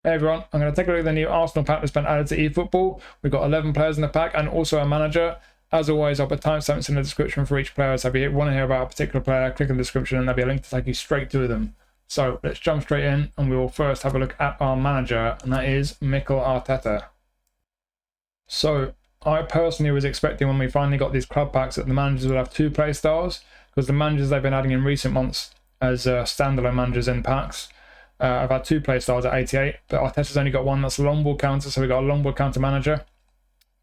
Hey everyone, I'm going to take a look at the new Arsenal pack that's been added to eFootball. We've got 11 players in the pack and also a manager. As always, I'll put timestamps in the description for each player, so if you want to hear about a particular player, click in the description and there'll be a link to take you straight to them. So let's jump straight in and we will first have a look at our manager, and that is Mikel Arteta. So I personally was expecting when we finally got these club packs that the managers would have two play styles, because the managers they've been adding in recent months as standalone managers in packs, I've had two play styles at 88, but Arteta's only got one that's a long ball counter, so we've got a long ball counter manager.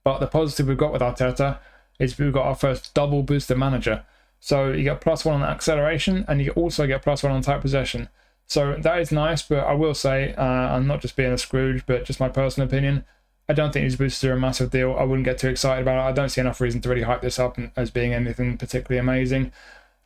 But the positive we've got with Arteta is we've got our first double booster manager. So you get +1 on acceleration and you also get +1 on tight possession. So that is nice, but I will say, I'm not just being a Scrooge, but just my personal opinion, I don't think these boosters are a massive deal. I wouldn't get too excited about it. I don't see enough reason to really hype this up as being anything particularly amazing.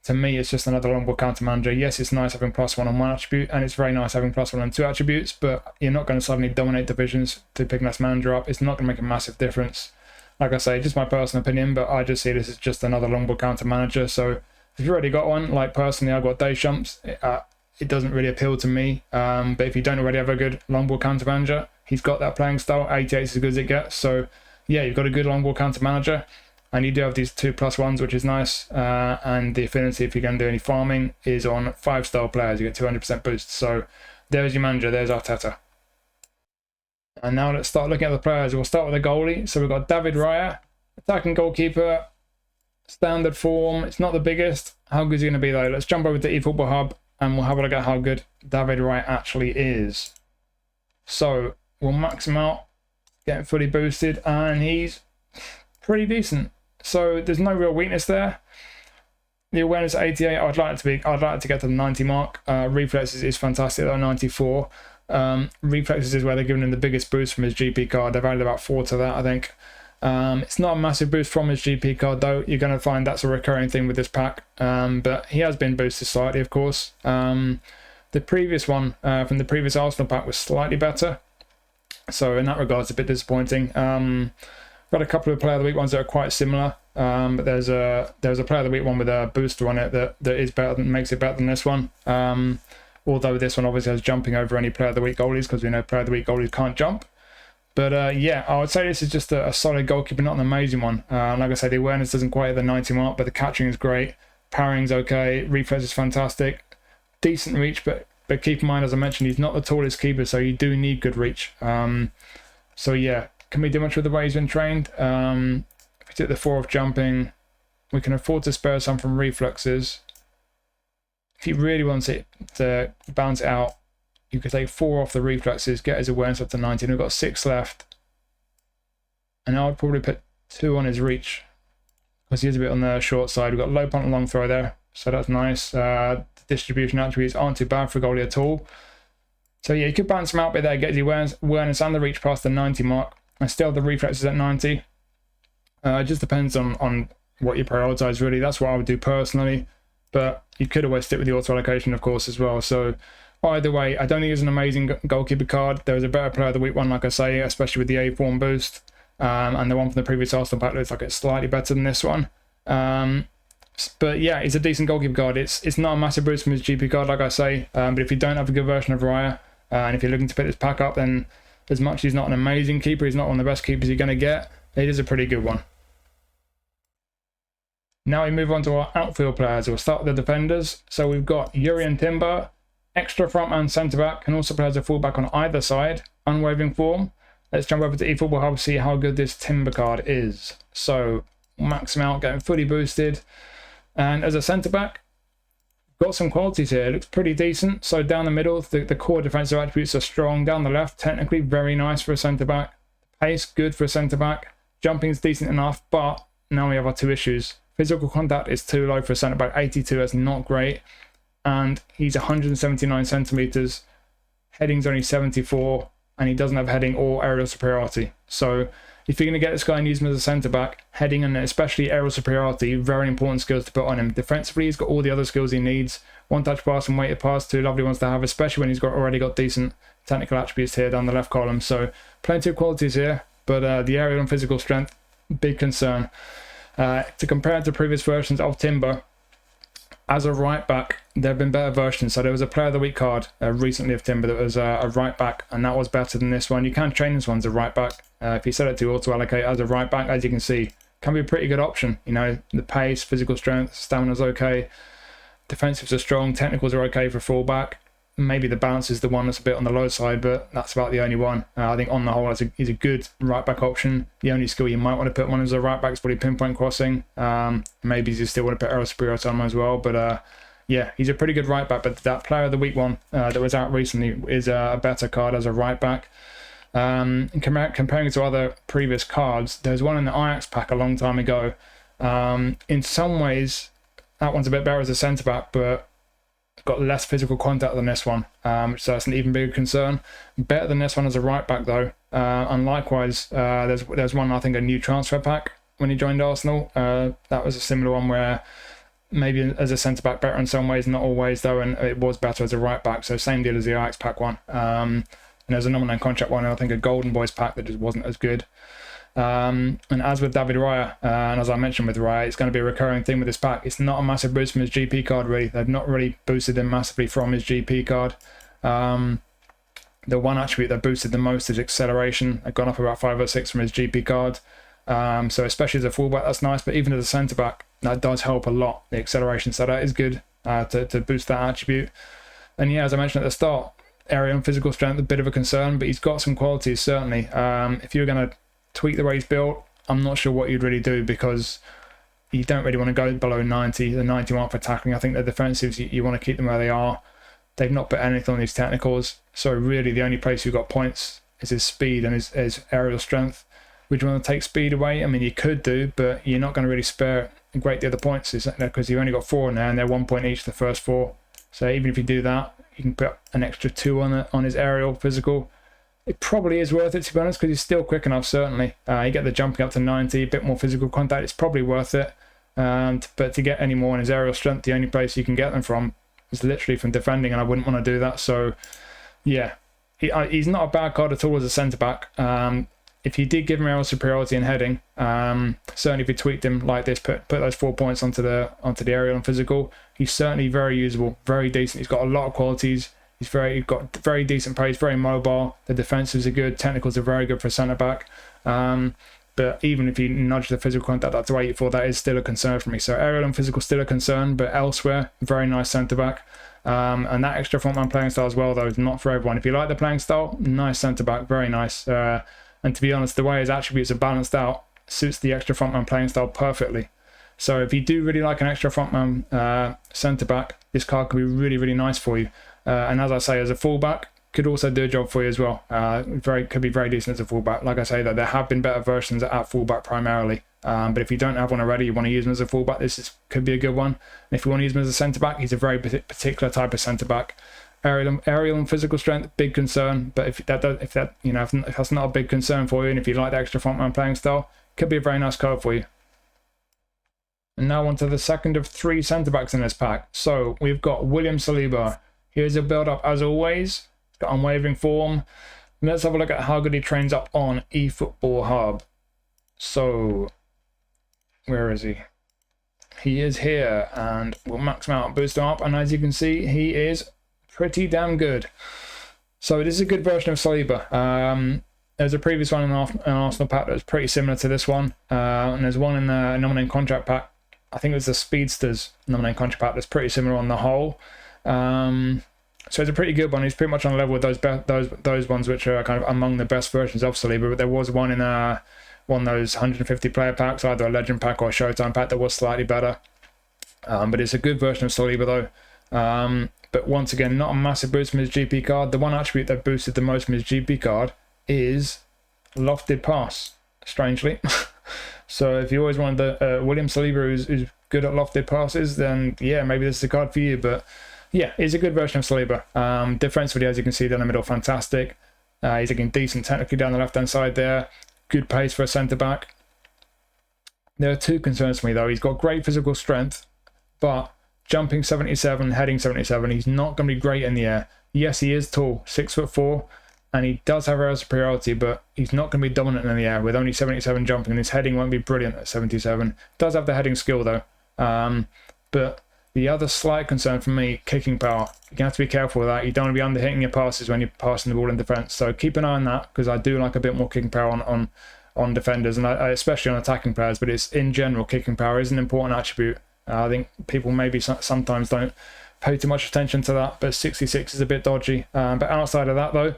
To me, it's just another long ball counter manager. Yes, it's nice having +1 on one attribute, and it's very nice having +1 on two attributes, but you're not going to suddenly dominate divisions to picking this manager up. It's not going to make a massive difference. Like I say, just my personal opinion, but I just see this as just another long ball counter manager. So if you've already got one, like personally, I've got Deschamps. It doesn't really appeal to me, but if you don't already have a good long ball counter manager, he's got that playing style. 88 is as good as it gets. So yeah, you've got a good long ball counter manager. And you do have these 2+1s, which is nice. And the affinity, if you're going to do any farming, is on 5-star players. You get 200% boost. So there's your manager. There's Arteta. And now let's start looking at the players. We'll start with the goalie. So we've got David Raya, attacking goalkeeper, standard form. It's not the biggest. How good is he going to be though? Let's jump over to eFootball Hub and we'll have a look at how good David Raya actually is. So we'll max him out, get him fully boosted, and he's pretty decent. So there's no real weakness there. The awareness at 88, I'd like to get to the 90 mark. Reflexes is fantastic though, 94. Reflexes is where they're giving him the biggest boost from his GP card. They've added about 4 to that, I think. It's not a massive boost from his GP card though. You're going to find that's a recurring thing with this pack. But he has been boosted slightly, of course. The previous one from the previous Arsenal pack was slightly better. So in that regard, it's a bit disappointing. Got a couple of player of the week ones that are quite similar, but there's a player of the week one with a booster on it that is better than, makes it better than this one. Although this one obviously has jumping over any player of the week goalies, because we know player of the week goalies can't jump. But yeah, I would say this is just a solid goalkeeper, not an amazing one. Like I said, the awareness doesn't quite hit the 90 mark, but the catching is great. Parrying's okay. Reflex is fantastic. Decent reach, but keep in mind, as I mentioned, he's not the tallest keeper, so you do need good reach. So yeah. Can we do much with the way he's been trained? If we take the 4 off jumping, we can afford to spare some from reflexes. If he really wants it to bounce it out, you could take 4 off the reflexes, get his awareness up to 90, and we've got 6 left. And I would probably put 2 on his reach, because he is a bit on the short side. We've got low punt and long throw there, so that's nice. The distribution attributes aren't too bad for a goalie at all. So yeah, you could bounce him out by there, get the awareness and the reach past the 90 mark. And still the reflexes at 90. It just depends on what you prioritize, really. That's what I would do personally. But you could always stick with the auto allocation, of course, as well. So either way, I don't think it's an amazing goalkeeper card. There was a better player of the week one, like I say, especially with the A form boost. And the one from the previous Arsenal pack looks like it's slightly better than this one. But yeah, it's a decent goalkeeper card. It's not a massive boost from his GP card, like I say. But if you don't have a good version of Raya, and if you're looking to pick this pack up, then as much as he's not an amazing keeper, he's not one of the best keepers you're going to get, it is a pretty good one. Now we move on to our outfield players. We'll start with the defenders. So we've got Jurriën Timber, extra front and centre back, can also play as a fullback on either side, unwavering form. Let's jump over to eFootball Hub to see how good this Timber card is. So max him out, getting fully boosted. And as a centre back, got some qualities here. It looks pretty decent. So down the middle, the core defensive attributes are strong. Down the left, technically very nice for a centre-back. Pace, good for a centre-back. Jumping is decent enough, but now we have our 2 issues. Physical contact is too low for a centre-back. 82, that's not great. And he's 179 centimetres. Heading's only 74, and he doesn't have heading or aerial superiority. So if you're going to get this guy and use him as a centre-back, heading and especially aerial superiority, very important skills to put on him. Defensively, he's got all the other skills he needs. One-touch pass and weighted pass, 2 lovely ones to have, especially when he's already got decent technical attributes here down the left column. So plenty of qualities here, but the aerial and physical strength, big concern. To compare it to previous versions of Timber, as a right back, there have been better versions. So there was a Player of the Week card recently of Timber that was a right back, and that was better than this one. You can train this one as a right back. If you set it to auto allocate as a right back, as you can see, can be a pretty good option. You know, the pace, physical strength, stamina's okay, defensives are strong, technicals are okay for fullback. Maybe the balance is the one that's a bit on the low side, but that's about the only one. I think on the whole, he's a good right back option. The only skill you might want to put one as a right back is probably pinpoint crossing. Maybe you still want to put aerial superiority on him as well, but yeah, he's a pretty good right back. But that Player of the Week one that was out recently is a better card as a right back. Comparing it to other previous cards, there's one in the Ajax pack a long time ago. In some ways, that one's a bit better as a centre back, but got less physical contact than this one, so that's an even bigger concern. Better than this one as a right back though. And likewise, there's one, I think, a new transfer pack when he joined Arsenal. That was a similar one where maybe as a centre back better in some ways, not always though, and it was better as a right back. So same deal as the Ajax pack one. And there's a nominal contract one, and I think a Golden Boys pack that just wasn't as good. And as with David Raya, and as I mentioned with Raya, it's going to be a recurring thing with this pack. It's not a massive boost from his GP card, really. They've not really boosted him massively from his GP card. The one attribute that boosted the most is acceleration. They've gone up about 5 or 6 from his GP card. So especially as a fullback, that's nice. But even as a centre back, that does help a lot, the acceleration. So that is good to boost that attribute. And yeah, as I mentioned at the start, aerial and physical strength, a bit of a concern, but he's got some qualities, certainly. If you're going to tweak the way he's built, I'm not sure what you'd really do, because you don't really want to go below 90. The 90 mark for tackling. I think the defensives, you want to keep them where they are. They've not put anything on these technicals, so really the only place you've got points is his speed and his aerial strength. Would you want to take speed away? I mean, you could do, but you're not going to really spare a great deal of the points, because you've only got 4 in there, and they're 1 point each, the first 4. So even if you do that, you can put an extra 2 on his aerial physical. It probably is worth it, to be honest, because he's still quick enough, certainly. You get the jumping up to 90, a bit more physical contact, it's probably worth it. But to get any more on his aerial strength, the only place you can get them from is literally from defending, and I wouldn't want to do that. So, yeah, he's not a bad card at all as a centre-back. If you did give him aerial superiority and heading, certainly if you tweaked him like this, put those 4 points onto the aerial and physical, he's certainly very usable, very decent. He's got a lot of qualities. He's got very decent pace, very mobile. The defensives are good. Technicals are very good for a centre-back. But even if you nudge the physical contact up to 84, that is still a concern for me. So aerial and physical still a concern, but elsewhere, very nice centre-back. And that extra frontman playing style as well, though, is not for everyone. If you like the playing style, nice centre-back, very nice. And to be honest, the way his attributes are balanced out suits the extra frontman playing style perfectly. So if you do really like an extra frontman centre-back, this card could be really, really nice for you. And as I say, as a fullback, could also do a job for you as well. Could be very decent as a fullback. Like I say, that there have been better versions at fullback primarily. But if you don't have one already, you want to use him as a fullback, could be a good one. And if you want to use him as a centre-back, he's a very particular type of centre-back. Aerial and physical strength, big concern. But if that's not a big concern for you, and if you like the extra frontman playing style, could be a very nice card for you. And now on to the second of 3 centre-backs in this pack. So we've got William Saliba. Here's a build-up as always. It's got unwavering form. Let's have a look at how good he trains up on eFootball Hub. So, where is he? He is here, and we'll max him out and boost him up. And as you can see, he is pretty damn good. So this is a good version of Saliba. There's a previous one in an Arsenal pack that was pretty similar to this one. And there's one in the nominating contract pack. I think it was the Speedsters nominating contract pack that's pretty similar on the whole. So it's a pretty good one. He's pretty much on level with those ones which are kind of among the best versions of Saliba. But there was one in one of those 150 player packs, either a Legend pack or a Showtime pack, that was slightly better. But it's a good version of Saliba though. But once again, not a massive boost from his GP card. The one attribute that boosted the most from his GP card is lofted pass, strangely. So if you always wanted the William Saliba who's good at lofted passes, then yeah, maybe this is the card for you. But yeah, it's a good version of Saliba. Defensively, as you can see down the middle, fantastic. He's looking decent technically down the left-hand side there. Good pace for a centre-back. There are 2 concerns for me, though. He's got great physical strength, but jumping 77, heading 77, he's not going to be great in the air. Yes, he is tall, 6'4", and he does have aerial superiority, but he's not going to be dominant in the air with only 77 jumping, and his heading won't be brilliant at 77. Does have the heading skill, though. But The other slight concern for me, kicking power. You have to be careful with that. You don't want to be underhitting your passes when you're passing the ball in defence. So keep an eye on that, because I do like a bit more kicking power on defenders, and I especially on attacking players. But it's in general, kicking power is an important attribute. I think people maybe sometimes don't pay too much attention to that, but 66 is a bit dodgy. But outside of that, though,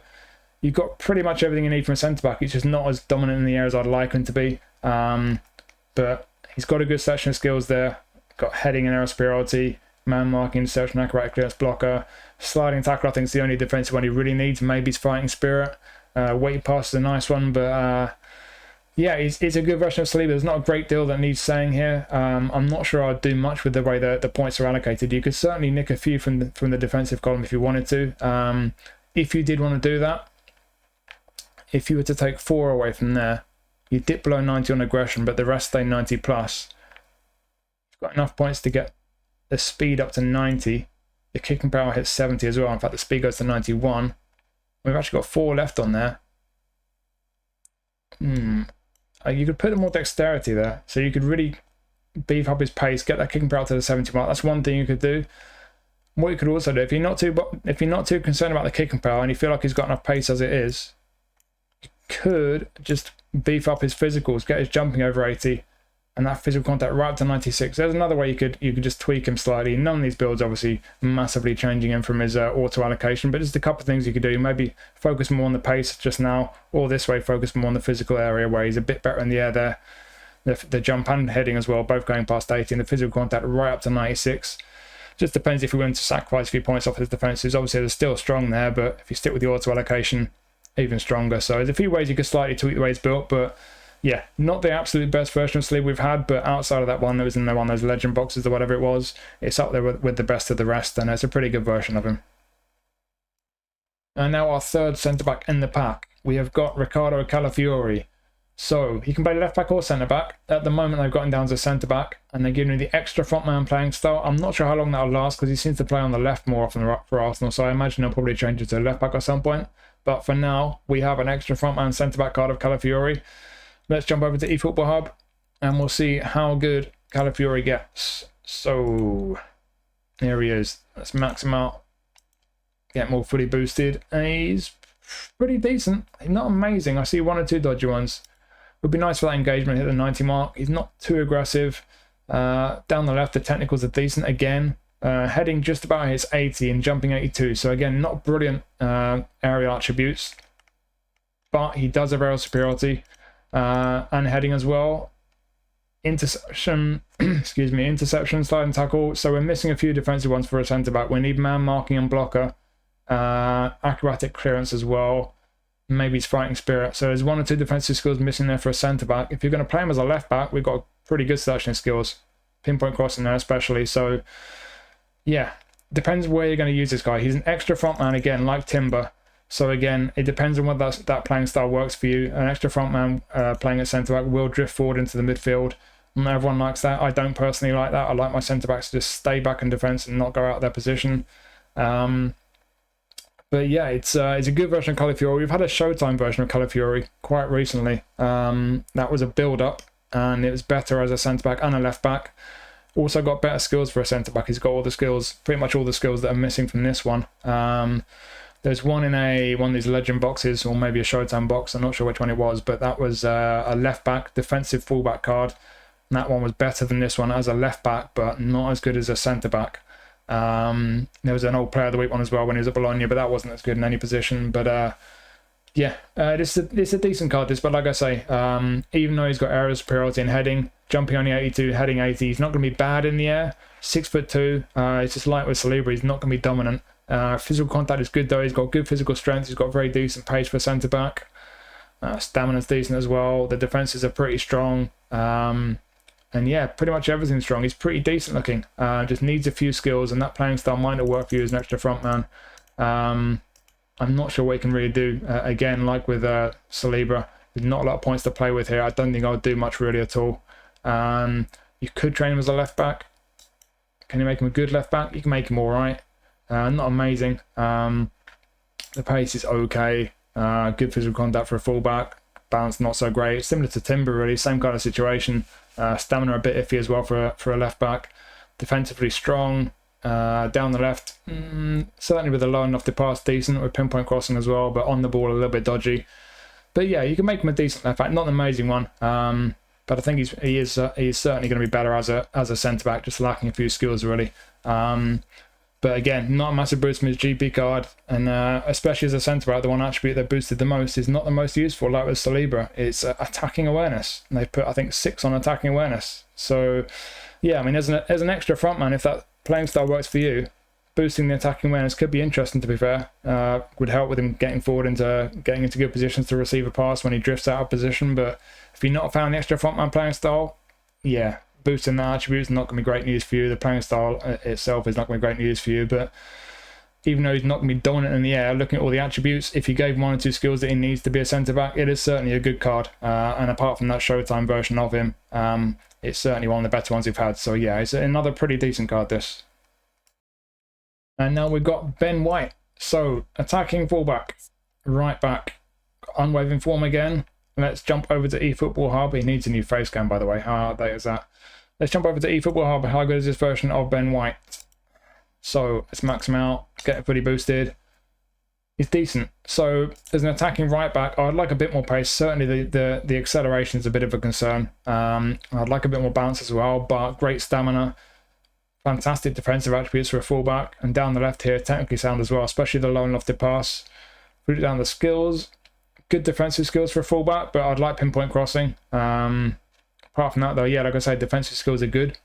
you've got pretty much everything you need from a centre-back. He's just not as dominant in the air as I'd like him to be. But he's got a good selection of skills there. Got heading and aerial superiority, man marking, interception, accurate clearance, blocker, sliding tackle. I think is the only defensive one he really needs. Maybe his fighting spirit. Weight pass is a nice one, but yeah, he's a good version of Saliba. There's not a great deal that needs saying here. I'm not sure I'd do much with the way the points are allocated. You could certainly nick a few from the defensive column if you wanted to. If you did want to do that, if you were to take 4 away from there, you dip below 90 on aggression, but the rest stay 90 plus. Got enough points to get the speed up to 90. The kicking power hits 70 as well. In fact, the speed goes to 91. We've actually got 4 left on there. You could put more dexterity there, so you could really beef up his pace, get that kicking power to the 70 mark. That's one thing you could do. What you could also do, if you're not too concerned about the kicking power and you feel like he's got enough pace as it is, you could just beef up his physicals, get his jumping over 80. And that physical contact right up to 96. There's another way you could just tweak him slightly. None of these builds obviously massively changing him from his auto allocation, but just a couple of things you could do. Maybe focus more on the pace just now, or this way focus more on the physical area where he's a bit better in the air there. The jump and heading as well, both going past 80, and the physical contact right up to 96. Just depends if you're willing to sacrifice a few points off his defenses. Obviously they're still strong there, but if you stick with the auto allocation, even stronger. So there's a few ways you could slightly tweak the way it's built, but yeah, not the absolute best version of Saliba we've had, but outside of that one that was in one of those legend boxes or whatever it was, it's up there with the best of the rest, and it's a pretty good version of him. And now our third centre-back in the pack. We have got Riccardo Calafiori. So, he can play left-back or centre-back. At the moment, they've got him down as a centre-back, and they're giving him the extra frontman playing style. I'm not sure how long that'll last, because he seems to play on the left more often for Arsenal, so I imagine they'll probably change it to left-back at some point. But for now, we have an extra frontman centre-back card of Calafiori. Let's jump over to eFootball Hub, and we'll see how good Calafiori gets. So, here he is. Let's max him out. Get more fully boosted. And he's pretty decent. He's not amazing. I see 1 or 2 dodgy ones. Would be nice for that engagement, hit the 90 mark. He's not too aggressive. Down the left, the technicals are decent again. Heading just about hits 80 and jumping 82. So again, not brilliant aerial attributes. But he does have aerial superiority. And heading as well. Interception, interception, sliding tackle. So we're missing a few defensive ones for a centre-back. We need man marking and blocker. Acrobatic clearance as well. Maybe his fighting spirit. So there's 1 or 2 defensive skills missing there for a centre-back. If you're going to play him as a left-back, we've got pretty good selection of skills. Pinpoint crossing there especially. So, yeah. Depends where you're going to use this guy. He's an extra frontman again, like Timber. So again, it depends on whether that playing style works for you. An extra frontman playing at centre-back will drift forward into the midfield. Not everyone likes that. I don't personally like that. I like my centre-backs to just stay back in defence and not go out of their position. But yeah, it's a good version of Calafiori. We've had a Showtime version of Calafiori quite recently. That was a build-up, and it was better as a centre-back and a left-back. Also got better skills for a centre-back. He's got all the skills, pretty much all the skills that are missing from this one. There's one in one of these legend boxes, or maybe a Showtime box. I'm not sure which one it was, but that was a left-back, defensive fullback card. And that one was better than this one as a left-back, but not as good as a centre-back. There was an old player of the week one as well when he was at Bologna, but that wasn't as good in any position. But yeah, it's a decent card, this. But like I say, even though he's got aerial superiority and heading, jumping only 82, heading 80, he's not going to be bad in the air. 6'2", it's just like with Saliba, he's not going to be dominant. Physical contact is good though. He's got good physical strength. He's got very decent pace for centre back. Stamina's decent as well. The defences are pretty strong. And yeah, pretty much everything's strong. He's pretty decent looking. Just needs a few skills, and that playing style might not work for you as an extra front man. I'm not sure what he can really do. Again, like with Saliba, there's not a lot of points to play with here. I don't think I would do much really at all. You could train him as a left back. Can you make him a good left back? You can make him all right. Not amazing. The pace is okay. Good physical contact for a fullback. Balance not so great. Similar to Timber really. Same kind of situation. Stamina a bit iffy as well for a left back. defensively strong. Down the left, certainly with a low enough to pass, decent, with pinpoint crossing as well, but on the ball a little bit dodgy. But yeah, you can make him a decent left back, not an amazing one, but I think he is certainly going to be better as a centre back, just lacking a few skills really. But again, not a massive boost from his GP card, and especially as a centre back, the one attribute that boosted the most is not the most useful, like with Saliba. It's attacking awareness. And they put, I think, 6 on attacking awareness. So yeah, I mean, as an extra frontman, if that playing style works for you, boosting the attacking awareness could be interesting, to be fair. Would help with him getting forward getting into good positions to receive a pass when he drifts out of position. But if you're not found the extra frontman playing style, yeah, boosting that attribute is not going to be great news for you. The playing style itself is not going to be great news for you. But even though he's not going to be dominant in the air, looking at all the attributes, if you gave him 1 or 2 skills that he needs to be a centre-back, it is certainly a good card. And apart from that Showtime version of him, it's certainly one of the better ones we've had. So yeah, it's another pretty decent card, this. And now we've got Ben White. So, attacking fullback, right back, unwavering form again. Let's jump over to eFootball Hub. He needs a new face cam, by the way. How outdated is that? Let's jump over to eFootball Hub. How good is this version of Ben White? So, let's max him out, get it fully boosted. He's decent. So, as an attacking right back, I'd like a bit more pace. Certainly, the acceleration is a bit of a concern. I'd like a bit more bounce as well, but great stamina. Fantastic defensive attributes for a fullback, and down the left here, technically sound as well, especially the low and lofted pass. Put it down the skills, good defensive skills for a fullback, but I'd like pinpoint crossing. Apart from that, though, yeah, like I said, defensive skills are good.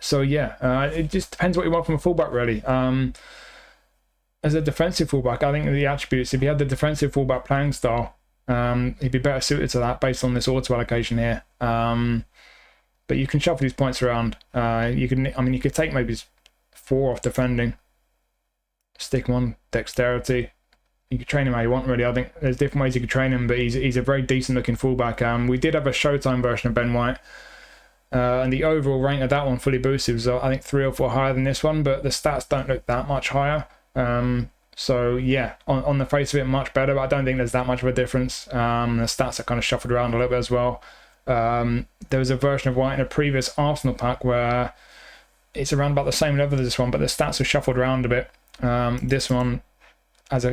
So yeah, it just depends what you want from a fullback, really. As a defensive fullback, I think the attributes, if he had the defensive fullback playing style, he'd be better suited to that based on this auto allocation here. But you can shuffle these points around. You could take maybe 4 off defending, stick him on dexterity. You could train him how you want, really. I think there's different ways you could train him, but he's a very decent looking fullback. We did have a Showtime version of Ben White, and the overall rank of that one fully boosted was I think 3 or 4 higher than this one, but the stats don't look that much higher. So yeah, on the face of it, much better, but I don't think there's that much of a difference. The stats are kind of shuffled around a little bit as well. There was a version of White in a previous Arsenal pack where it's around about the same level as this one, but the stats are shuffled around a bit. This one, like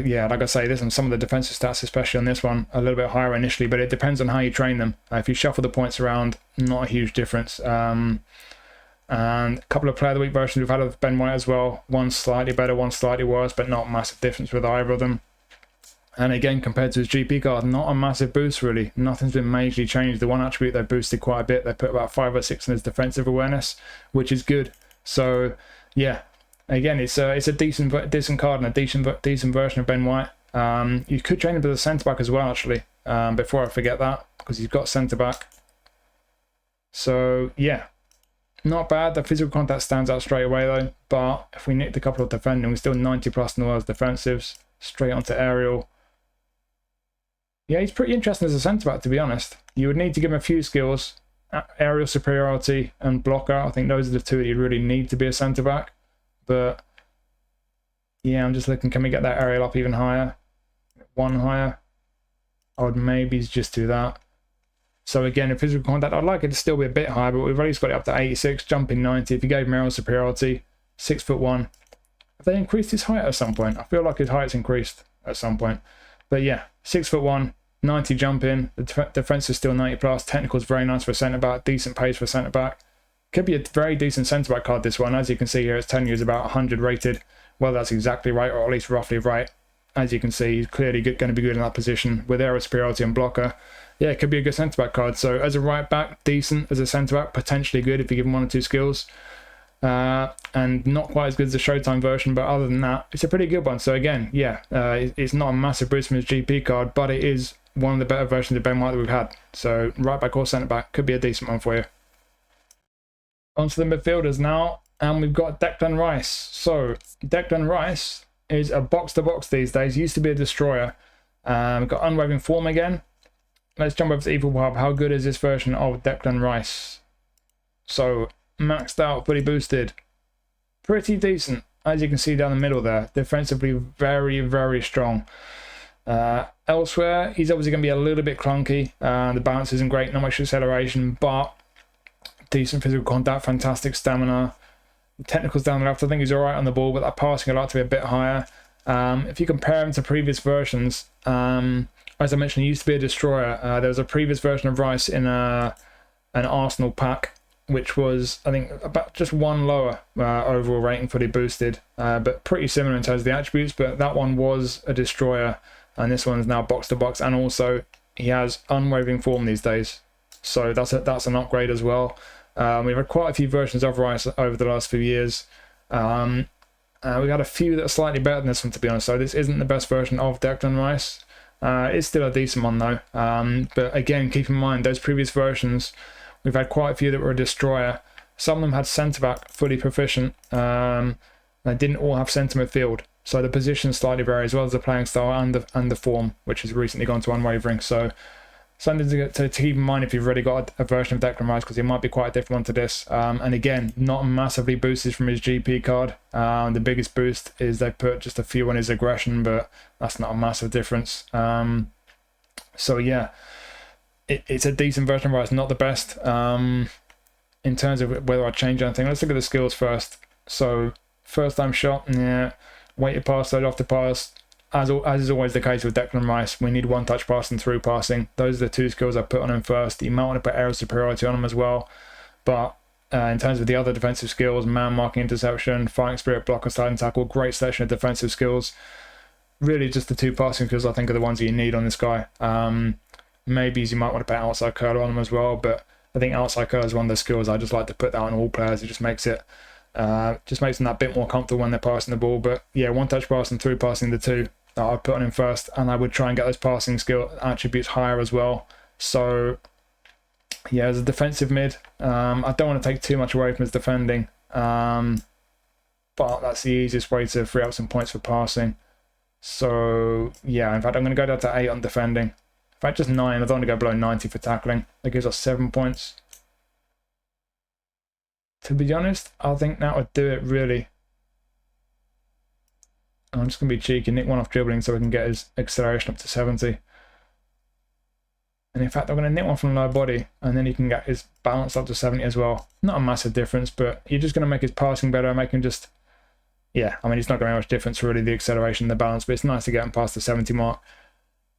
I say, some of the defensive stats, especially on this one, are a little bit higher initially, but it depends on how you train them. If you shuffle the points around, not a huge difference. And a couple of Player of the Week versions we've had of Ben White as well. One slightly better, one slightly worse, but not a massive difference with either of them. And again, compared to his GP card, not a massive boost really. Nothing's been majorly changed. The one attribute they boosted quite a bit. They put about 5 or 6 in his defensive awareness, which is good. So yeah, again, it's a decent card and a decent version of Ben White. You could train him as a centre back as well, actually. Before I forget that, because he's got centre back. So yeah, not bad. The physical contact stands out straight away though. But if we nicked a couple of defending, we're still 90 plus in the world's defensives. Straight onto aerial. Yeah, he's pretty interesting as a centre-back, to be honest. You would need to give him a few skills. Aerial superiority and blocker. I think those are the 2 that you really need to be a centre-back. But, yeah, I'm just looking, can we get that aerial up even higher? 1 higher? I would maybe just do that. So, again, in physical contact, I'd like it to still be a bit higher, but we've already got it up to 86, jumping 90. If you gave him aerial superiority, 6'1". Have they increased his height at some point? I feel like his height's increased at some point. But yeah, 6'1", 90 jump in. The defense is still 90 plus. Technical is very nice for a centre back. Decent pace for a centre back. Could be a very decent centre back card, this one. As you can see here, it's 10 years, about 100 rated. Well, that's exactly right, or at least roughly right. As you can see, he's clearly going to be good in that position with aerial superiority and blocker. Yeah, it could be a good centre back card. So as a right back, decent. As a centre back, potentially good if you give him 1 or 2 skills. And not quite as good as the Showtime version, but other than that, it's a pretty good one. So again, yeah, it's not a massive boost from his GP card, but it is one of the better versions of Ben White that we've had. So right back or centre back could be a decent one for you. On to the midfielders now, and we've got Declan Rice. So Declan Rice is a box-to-box these days. Used to be a destroyer. We've got unwavering form again. Let's jump over to eFootball Hub. How good is this version of Declan Rice? So maxed out, fully boosted. Pretty decent, as you can see down the middle there. Defensively, very, very strong. Elsewhere, he's obviously going to be a little bit clunky. The balance isn't great, not much acceleration, but decent physical contact, fantastic stamina. Technicals down the left, I think he's alright on the ball, but that passing I'd like to be a bit higher. If you compare him to previous versions, as I mentioned, he used to be a destroyer. There was a previous version of Rice in an Arsenal pack, which was, I think, about just one lower overall rating, fully boosted, but pretty similar in terms of the attributes. But that one was a destroyer, and this one's now box to box, and also he has unwavering form these days, so that's an upgrade as well. We've had quite a few versions of Rice over the last few years. We've had a few that are slightly better than this one, to be honest. So this isn't the best version of Declan Rice. It's still a decent one though. But again, keep in mind those previous versions, we've had quite a few that were a destroyer. Some of them had centre back fully proficient. They didn't all have centre midfield, so the positions slightly vary as well as the playing style and the form, which has recently gone to unwavering. So something to keep in mind if you've already got a version of Declan Rice, because it might be quite a different one to this. And again, not massively boosted from his GP card. The biggest boost is they put just a few on his aggression, but that's not a massive difference. So yeah, it's a decent version of Rice, not the best. In terms of whether I change anything, let's look at the skills first. So first time shot, yeah, weighted pass, load off the pass. As is always the case with Declan Rice, we need one touch passing, through passing. Those are the two skills I put on him first. You might want to put aerial superiority on him as well. But in terms of the other defensive skills, man marking, interception, fighting spirit, block and sliding tackle, great selection of defensive skills. Really just the two passing skills I think are the ones that you need on this guy. Maybe you might want to put outside curler on him as well, but I think outside curler is one of the skills I just like to put that on all players. It just makes it them that bit more comfortable when they're passing the ball. But yeah, one touch passing, through passing, the two that I'd put on him first, and I would try and get those passing skill attributes higher as well. So yeah, as a defensive mid, I don't want to take too much away from his defending, but that's the easiest way to free up some points for passing. So yeah, in fact I'm going to go down to 8 on defending. In fact, just 9. I don't want to go below 90 for tackling. That gives us 7 points. To be honest, I think that would do it, really. I'm just going to be cheeky, nick one off dribbling so we can get his acceleration up to 70. And in fact, I'm going to nick one from low body, and then he can get his balance up to 70 as well. Not a massive difference, but you're just going to make his passing better, make him just... Yeah, I mean, it's not going to make much difference, really, the acceleration, the balance, but it's nice to get him past the 70 mark.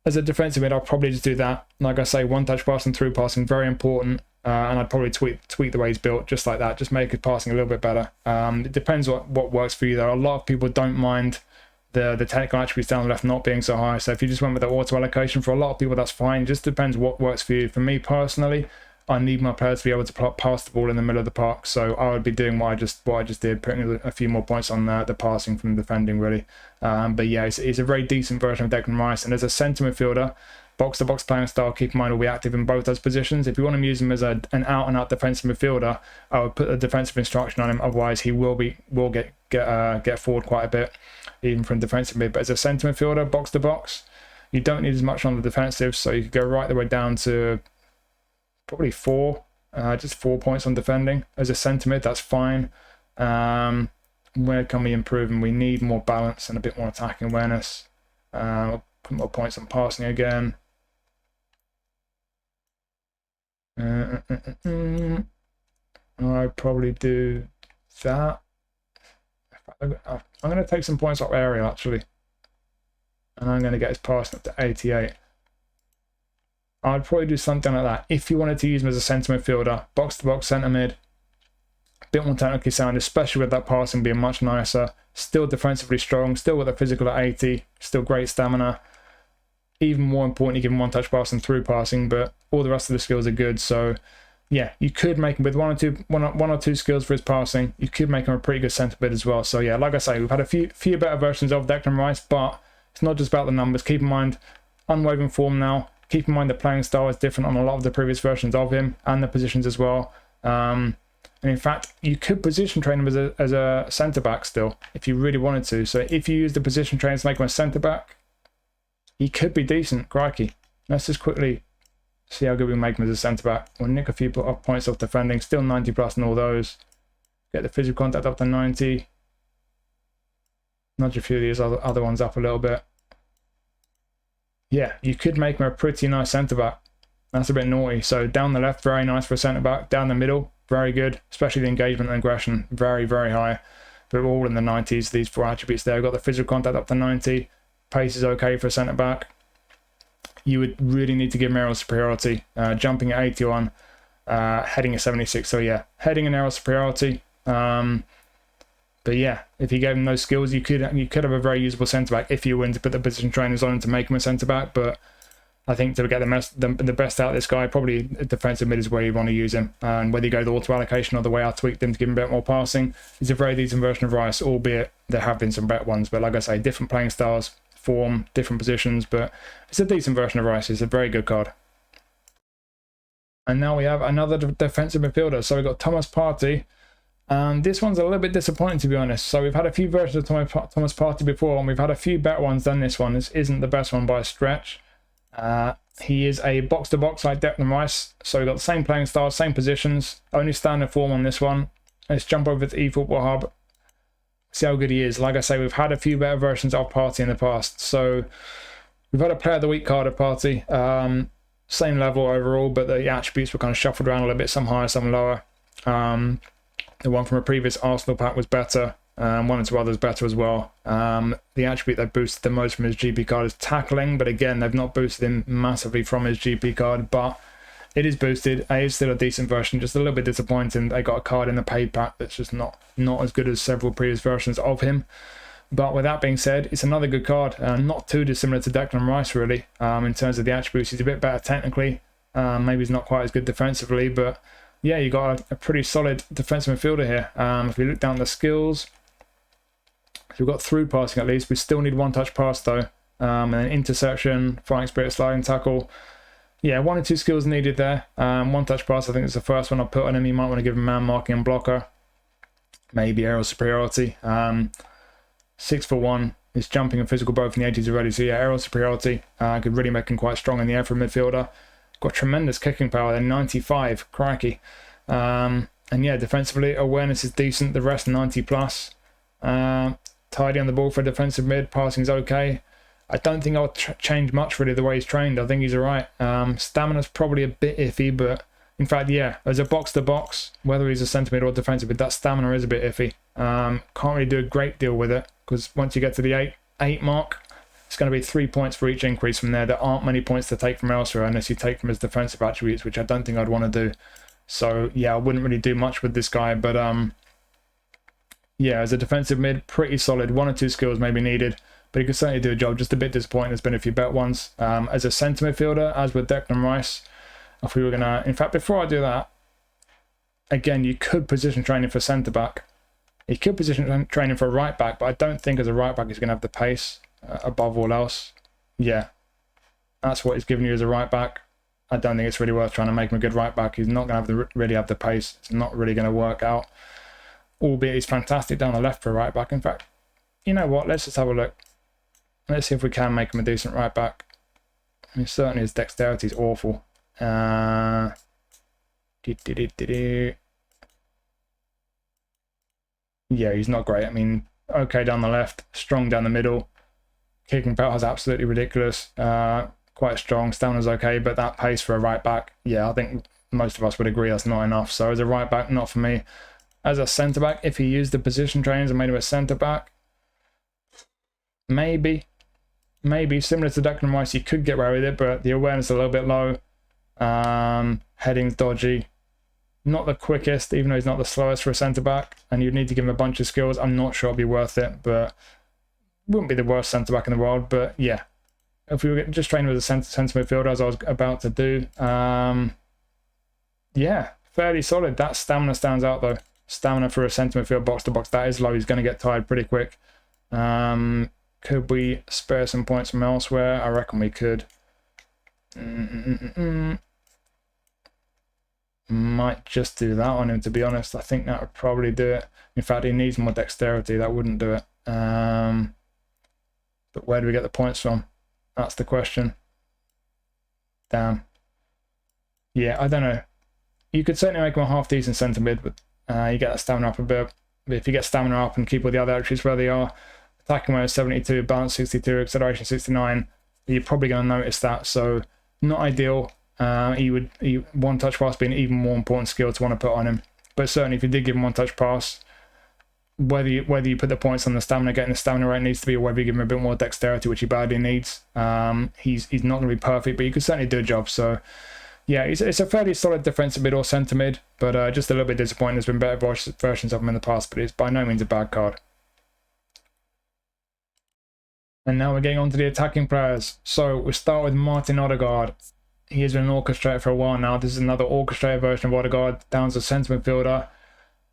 As a defensive mid, I'll probably just do that. Like I say, one touch passing, through passing, very important. And I'd probably tweak the way he's built, just like that. Just make his passing a little bit better. It depends what works for you, though. A lot of people don't mind the technical attributes down the left not being so high. So if you just went with the auto allocation, for a lot of people, that's fine. It just depends what works for you. For me personally, I need my players to be able to pass the ball in the middle of the park. So I would be doing what I just did, putting a few more points on the passing from defending, really. But yeah, it's a very decent version of Declan Rice. And as a centre midfielder, box-to-box playing style, keep in mind, will be active in both those positions. If you want to use him as an out-and-out defensive midfielder, I would put a defensive instruction on him. Otherwise, he will get forward quite a bit, even from defensive mid. But as a centre midfielder, box-to-box, you don't need as much on the defensive, so you could go right the way down to probably 4, just 4 points on defending. As a centre mid, that's fine. Where can we improve? And we need more balance and a bit more attacking awareness. Put more points on passing again. I'd probably do that. I'm going to take some points off area, actually. And I'm going to get his passing up to 88. I'd probably do something like that. If you wanted to use him as a centre midfielder, box-to-box centre mid, a bit more technically sound, especially with that passing being much nicer. Still defensively strong, still with a physical at 80, still great stamina. Even more important, you give him one touch passing, through passing, but all the rest of the skills are good. So yeah, you could make him with one or two skills for his passing. You could make him a pretty good centre mid as well. So yeah, like I say, we've had a few better versions of Declan Rice, but it's not just about the numbers. Keep in mind, unwavering form now. Keep in mind the playing style is different on a lot of the previous versions of him, and the positions as well. And in fact, you could position train him as a centre back still, if you really wanted to. So if you use the position train to make him a centre back, he could be decent. Crikey. Let's just quickly see how good we make him as a centre back. We'll nick a few points off defending, still 90 plus in all those. Get the physical contact up to 90. Nudge a few of these other ones up a little bit. Yeah, you could make him a pretty nice centre back. That's a bit naughty. So down the left, very nice for a centre back. Down the middle, very good, especially the engagement and aggression, very, very high. But we're all in the 90s, these 4 attributes there. We've got the physical contact up to 90. Pace is okay for a centre-back. You would really need to give him aerial superiority. Jumping at 81, heading at 76. So yeah, heading and aerial superiority. But yeah, if you gave him those skills, you could have a very usable centre-back if you were to put the position trainers on him to make him a centre-back. But I think to get the best out of this guy, probably defensive mid is where you want to use him. And whether you go the auto allocation or the way I tweaked him to give him a bit more passing, he's a very decent version of Rice, albeit there have been some better ones. But like I say, different playing styles, form, different positions. But it's a decent version of Rice. It's a very good card. And now we have another defensive midfielder. So we've got Thomas Partey. And this one's a little bit disappointing, to be honest. So we've had a few versions of Thomas Partey before, and we've had a few better ones than this one. This isn't the best one by a stretch. He is a box-to-box like Declan Rice. So we've got the same playing style, same positions, only standard form on this one. Let's jump over to eFootball Hub, see how good he is. Like I say, we've had a few better versions of Partey in the past. So we've had a Player of the Week card of Partey. Same level overall, but the attributes were kind of shuffled around a little bit, some higher, some lower. The one from a previous Arsenal pack was better. One or two others better as well. The attribute that boosted the most from his GP card is tackling, but again, they've not boosted him massively from his GP card, but it is boosted. It is still a decent version, just a little bit disappointing. They got a card in the paid pack that's just not as good as several previous versions of him. But with that being said, it's another good card, not too dissimilar to Declan Rice, really, in terms of the attributes. He's a bit better technically. Maybe he's not quite as good defensively, but yeah, you got a pretty solid defensive midfielder here. If we look down the skills, so we've got through passing at least. We still need one-touch pass though, and then interception, fighting spirit, sliding tackle. Yeah, 1 or 2 skills needed there. One-touch pass, I think, is the first one I'll put on him. You might want to give him man marking and blocker, maybe aerial superiority. 6'1", his jumping and physical both in the 80s already. So yeah, aerial superiority could really make him quite strong in the air for a midfielder. Got tremendous kicking power there, 95, crikey. And yeah, defensively, awareness is decent, the rest 90 plus. Tidy on the ball for a defensive mid, passing's okay. I don't think I'll change much really the way he's trained. I think he's alright. Stamina's probably a bit iffy, but in fact, yeah, as a box-to-box, whether he's a centre mid or defensive mid, that stamina is a bit iffy. Can't really do a great deal with it, because once you get to the 8 mark, it's going to be 3 points for each increase from there. There aren't many points to take from elsewhere unless you take from his defensive attributes, which I don't think I'd want to do. So yeah, I wouldn't really do much with this guy, but yeah, as a defensive mid, pretty solid. 1 or 2 skills maybe needed, but he could certainly do a job. Just a bit disappointing. There's been a few better ones. As a centre midfielder, as with Declan Rice, if we were going to... In fact, before I do that, again, you could position training for centre-back. You could position training for right-back, but I don't think as a right-back he's going to have the pace above all else. Yeah, that's what he's giving you as a right-back. I don't think it's really worth trying to make him a good right-back. He's not going to really have the pace. It's not really going to work out. Albeit he's fantastic down the left for a right-back. In fact, you know what? Let's just have a look. Let's see if we can make him a decent right-back. I mean, certainly his dexterity is awful. Yeah, he's not great. I mean, okay down the left, strong down the middle. Kicking power is absolutely ridiculous. Quite strong. Stamina's okay, but that pace for a right-back, yeah, I think most of us would agree that's not enough. So as a right-back, not for me. As a centre-back, if he used the position trainers and made him a centre-back, maybe similar to Declan Rice, you could get away with it, but the awareness is a little bit low. Heading's dodgy. Not the quickest, even though he's not the slowest for a centre-back, and you'd need to give him a bunch of skills. I'm not sure it'd be worth it, but wouldn't be the worst centre-back in the world. But yeah, if we were just training with a centre midfielder, as I was about to do, yeah, fairly solid. That stamina stands out though. Stamina for a centre midfield box-to-box, that is low. He's going to get tired pretty quick. Could we spare some points from elsewhere? I reckon we could. Might just do that on him, to be honest. I think that would probably do it. In fact, he needs more dexterity. That wouldn't do it. But where do we get the points from? That's the question. Damn. Yeah, I don't know. You could certainly make him a half-decent centre mid, but you get that stamina up a bit. But if you get stamina up and keep all the other attributes where they are, attacking weight 72, balance 62, acceleration 69, you're probably going to notice that. So not ideal. One touch pass being an even more important skill to want to put on him. But certainly if you did give him one-touch pass, whether you put the points on the stamina, getting the stamina rate needs to be, or whether you give him a bit more dexterity, which he badly needs, he's not going to be perfect, but you can certainly do a job. So yeah, it's a fairly solid defensive mid or centre mid, but just a little bit disappointing. There's been better versions of him in the past, but it's by no means a bad card. And now we're getting on to the attacking players. So we start with Martin Ødegaard. He has been an orchestrator for a while now. This is another orchestrator version of Ødegaard, down as a centre midfielder.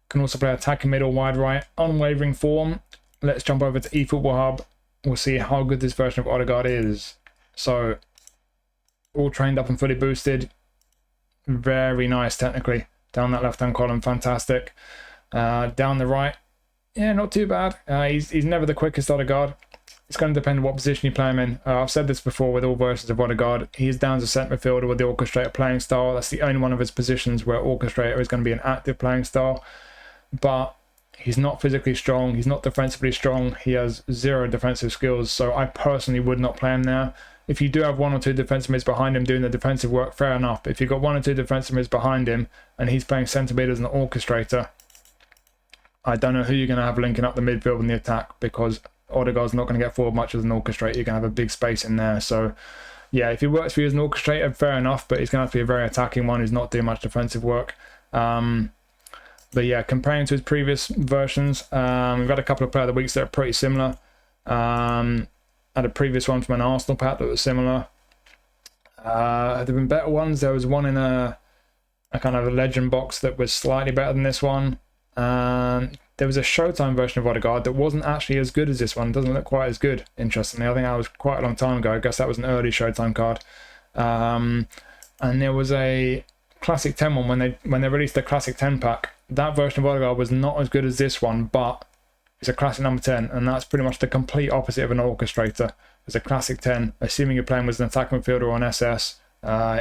Can also play attacking mid or wide right. Unwavering form. Let's jump over to eFootball Hub. We'll see how good this version of Ødegaard is. So, all trained up and fully boosted. Very nice technically. Down that left-hand column, fantastic. Down the right, yeah, not too bad. He's never the quickest Ødegaard. It's going to depend on what position you play him in. I've said this before with all versions of Ødegaard. He is down as a centre midfielder with the orchestrator playing style. That's the only one of his positions where orchestrator is going to be an active playing style. But he's not physically strong. He's not defensively strong. He has zero defensive skills. So I personally would not play him there. If you do have one or two defensive mids behind him doing the defensive work, fair enough. But if you've got one or two defensive mids behind him and he's playing centre mid as an orchestrator, I don't know who you're going to have linking up the midfield and the attack, because Ødegaard's not going to get forward much as an orchestrator. You're going to have a big space in there. So yeah, if he works for you as an orchestrator, fair enough, but he's going to have to be a very attacking one who's not doing much defensive work. But yeah, comparing to his previous versions, we've had a couple of player of the weeks that are pretty similar. Had a previous one from an Arsenal pack that was similar. There have been better ones. There was one in a kind of a legend box that was slightly better than this one. There was a Showtime version of Ødegaard that wasn't actually as good as this one. It doesn't look quite as good, interestingly. I think that was quite a long time ago. I guess that was an early Showtime card. And there was a Classic 10 one when they released the Classic 10 pack. That version of Ødegaard was not as good as this one, but it's a Classic number 10, and that's pretty much the complete opposite of an orchestrator. It's a Classic 10, assuming you're playing with an attacking midfielder or an SS,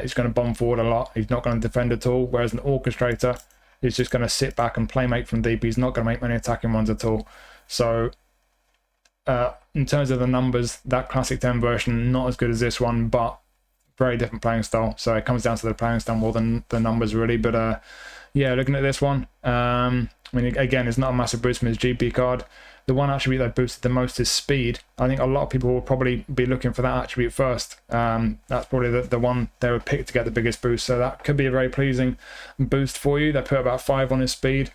he's going to bomb forward a lot. He's not going to defend at all, whereas an orchestrator is just going to sit back and play make from deep. He's not going to make many attacking ones at all. So in terms of the numbers, that Classic 10 version, not as good as this one, but very different playing style. So it comes down to the playing style more than the numbers really. But yeah, looking at this one, I mean, again, it's not a massive boost from his GP card. The one attribute that boosted the most is speed. I think a lot of people will probably be looking for that attribute first. That's probably the one they would pick to get the biggest boost. So that could be a very pleasing boost for you. They put about 5 on his speed.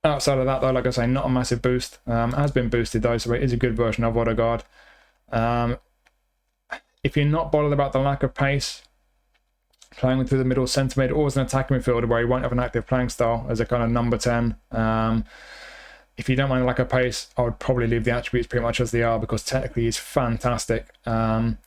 Outside of that, though, like I say, not a massive boost. Has been boosted, though, so it is a good version of Ødegaard. If you're not bothered about the lack of pace, playing through the middle centre mid or as an attacking midfielder where he won't have an active playing style as a kind of number 10. If you don't mind the lack of pace, I would probably leave the attributes pretty much as they are, because technically he's fantastic. The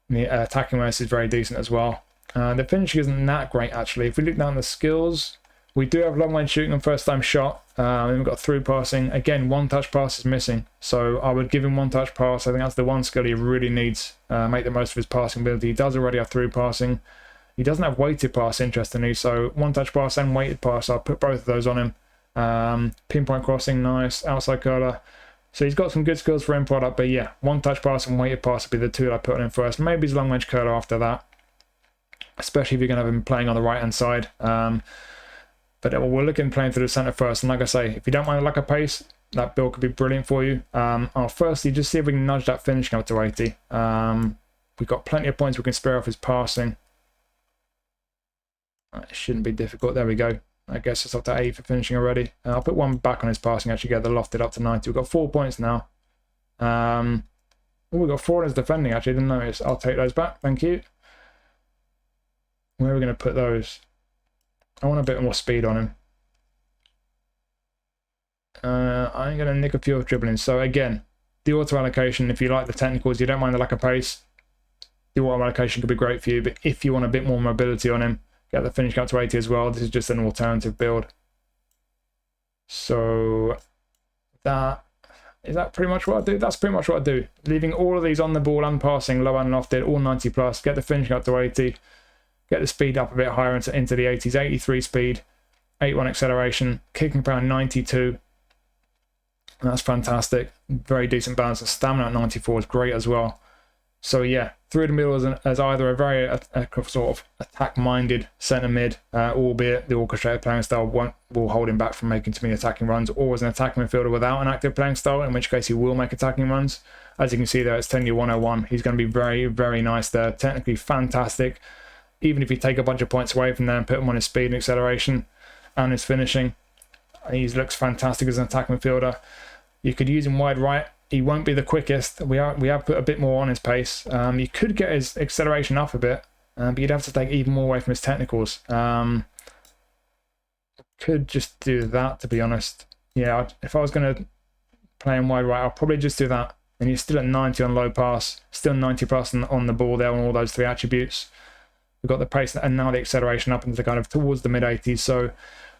attacking race is very decent as well. The finishing isn't that great actually. If we look down the skills, we do have long range shooting and first time shot. Then we've got through passing. Again, one touch pass is missing, so I would give him one touch pass. I think that's the one skill he really needs. Make the most of his passing ability. He does already have through passing. He doesn't have weighted pass, interestingly, so one touch pass and weighted pass, I'll put both of those on him. Pinpoint crossing, nice. Outside curler. So he's got some good skills for end product, but yeah, one touch pass and weighted pass would be the two that I put on him first. Maybe his long range curler after that, especially if you're going to have him playing on the right hand side. But we're looking playing through the centre first, and like I say, if you don't mind the lack of pace, that build could be brilliant for you. I'll firstly just see if we can nudge that finishing up to 80. We've got plenty of points we can spare off his passing. It shouldn't be difficult. There we go. I guess it's up to 8 for finishing already. I'll put one back on his passing, actually get the lofted up to 90. We've got 4 points now. We've got 4 in his defending, actually. Didn't notice. I'll take those back. Thank you. Where are we going to put those? I want a bit more speed on him. I'm going to nick a few of dribbling. So again, the auto allocation, if you like the technicals, you don't mind the lack of pace, the auto allocation could be great for you. But if you want a bit more mobility on him, get the finish up to 80 as well. This is just an alternative build. So is that pretty much what I do? That's pretty much what I do. Leaving all of these on the ball and passing, low and lofted, all 90 plus, get the finishing up to 80. Get the speed up a bit higher into the 80s. 83 speed, 81 acceleration, kicking power 92. That's fantastic. Very decent balance. And stamina at 94 is great as well. So yeah, through the middle as either a very sort of attack-minded centre mid, albeit the orchestrated playing style will hold him back from making too many attacking runs, or as an attacking midfielder without an active playing style, in which case he will make attacking runs. As you can see there, it's tenure 101. He's going to be very, very nice there. Technically fantastic. Even if you take a bunch of points away from there and put him on his speed and acceleration and his finishing, he looks fantastic as an attacking midfielder. You could use him wide right. He won't be the quickest. We have put a bit more on his pace. You could get his acceleration up a bit, but you'd have to take even more away from his technicals. Could just do that, to be honest. Yeah, if I was going to play him wide right, I'll probably just do that. And he's still at 90 on low pass, still 90 plus on the ball there on all those 3 attributes. We've got the pace and now the acceleration up into kind of towards the mid 80s. So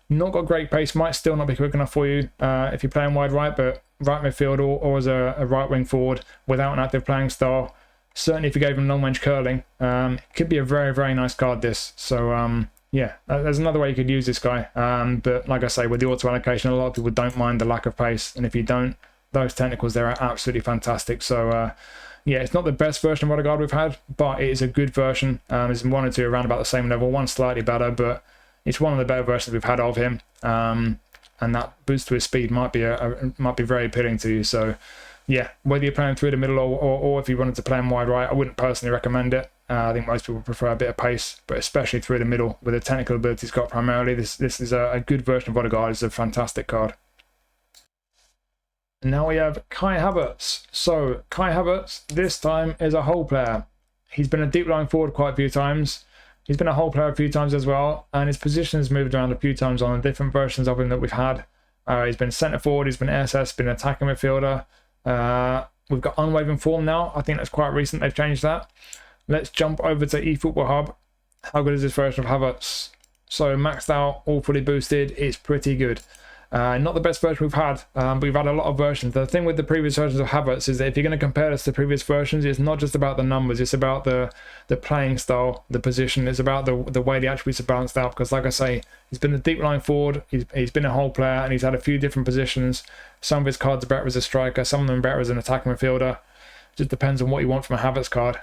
not got great pace, might still not be quick enough for you if you're playing wide right, but right midfield or as a right wing forward without an active playing style. Certainly if you gave him long range curling, it could be a very, very nice card this. So yeah, there's another way you could use this guy. But like I say, with the auto allocation, a lot of people don't mind the lack of pace. And if you don't, those technicals there are absolutely fantastic. So yeah, it's not the best version of Ødegaard we've had, but it is a good version. There's 1 or 2 around about the same level, one slightly better, but it's one of the better versions we've had of him. And that boost to his speed might be very appealing to you. So yeah, whether you're playing through the middle or if you wanted to play him wide right, I wouldn't personally recommend it. I think most people prefer a bit of pace, but especially through the middle with the technical ability he's got primarily, this is a good version of Ødegaard. It's a fantastic card. And now we have Kai Havertz. So Kai Havertz this time is a whole player. He's been a deep lying forward quite a few times. He's been a whole player a few times as well, and his position has moved around a few times on the different versions of him that we've had. He's been centre forward, he's been SS, been attacking midfielder. We've got unwavering form now. I think that's quite recent they've changed that. Let's jump over to eFootball Hub. How good is this version of Havertz? So maxed out, all fully boosted, it's pretty good. Not the best version we've had, but we've had a lot of versions. The thing with the previous versions of Havertz is that if you're going to compare this to previous versions, it's not just about the numbers, it's about the playing style, the position, it's about the way the attributes are balanced out. Because like I say, he's been a deep line forward, he's been a whole player, and he's had a few different positions. Some of his cards are better as a striker, some of them better as an attacking midfielder. Just depends on what you want from a Havertz card.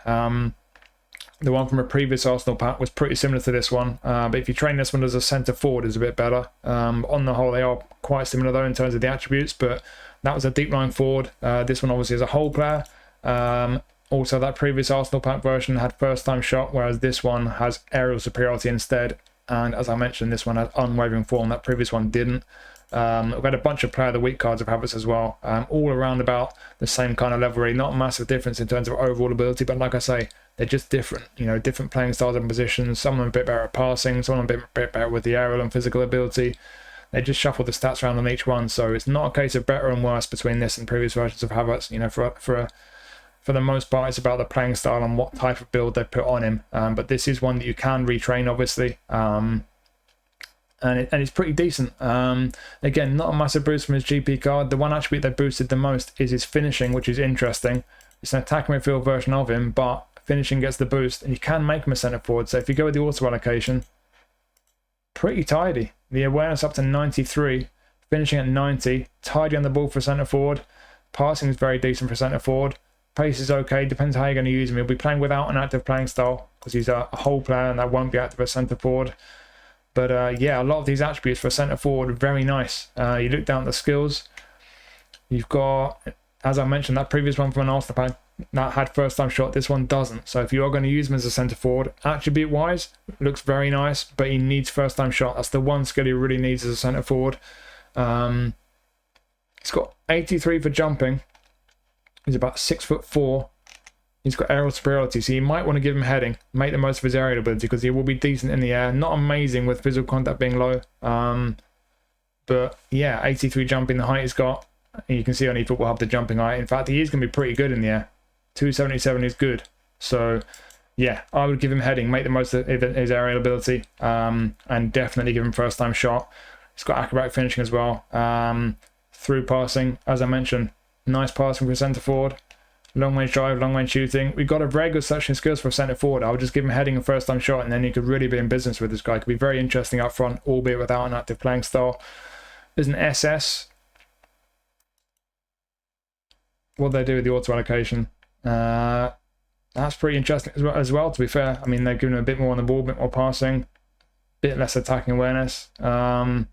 The one from a previous Arsenal pack was pretty similar to this one, but if you train this one as a centre forward, it's a bit better. On the whole, they are quite similar though in terms of the attributes, but that was a deep line forward. This one obviously is a whole player. Also, that previous Arsenal pack version had first time shot, whereas this one has aerial superiority instead. And as I mentioned, this one has unwavering form. That previous one didn't. We've had a bunch of player of the week cards of Havertz as well, all around about the same kind of level, really. Not a massive difference in terms of overall ability, but like I say, they're just different, you know, different playing styles and positions. Some of them a bit better at passing, some of them a bit better with the aerial and physical ability. They just shuffle the stats around on each one, so it's not a case of better and worse between this and previous versions of Havertz. You know, for the most part, it's about the playing style and what type of build they put on him. But this is one that you can retrain, obviously. And it's pretty decent. Again, not a massive boost from his GP card. The one attribute they boosted the most is his finishing, which is interesting. It's an attacking midfield version of him, but finishing gets the boost, and you can make him a centre forward. So if you go with the auto allocation, pretty tidy. The awareness up to 93, finishing at 90, tidy on the ball for centre forward. Passing is very decent for centre forward. Pace is okay, depends how you're going to use him. He'll be playing without an active playing style because he's a whole player and that won't be active as centre forward. But yeah, a lot of these attributes for centre forward are very nice. You look down at the skills, you've got, as I mentioned, that previous one from an Arsenal pack that had first time shot. This one doesn't. So if you are going to use him as a centre forward, attribute wise, looks very nice, but he needs first time shot. That's the one skill he really needs as a centre forward. He's got 83 for jumping. He's about 6'4". He's got aerial superiority, so you might want to give him heading, make the most of his aerial ability, because he will be decent in the air. Not amazing with physical contact being low. But yeah, 83 jumping, the height he's got. You can see on eFootball Hub the jumping height. In fact, he is going to be pretty good in the air. 277 is good. So yeah, I would give him heading, make the most of his aerial ability, and definitely give him first time shot. He's got acrobatic finishing as well. Through passing, as I mentioned, nice passing for centre forward. Long range drive, long range shooting. We've got a very good section skills for a centre forward. I would just give him heading and first time shot, and then he could really be in business with this guy. Could be very interesting up front, albeit without an active playing style. There's an SS. What do they do with the auto allocation? That's pretty interesting as well, to be fair. I mean, they're giving him a bit more on the ball, a bit more passing, a bit less attacking awareness, and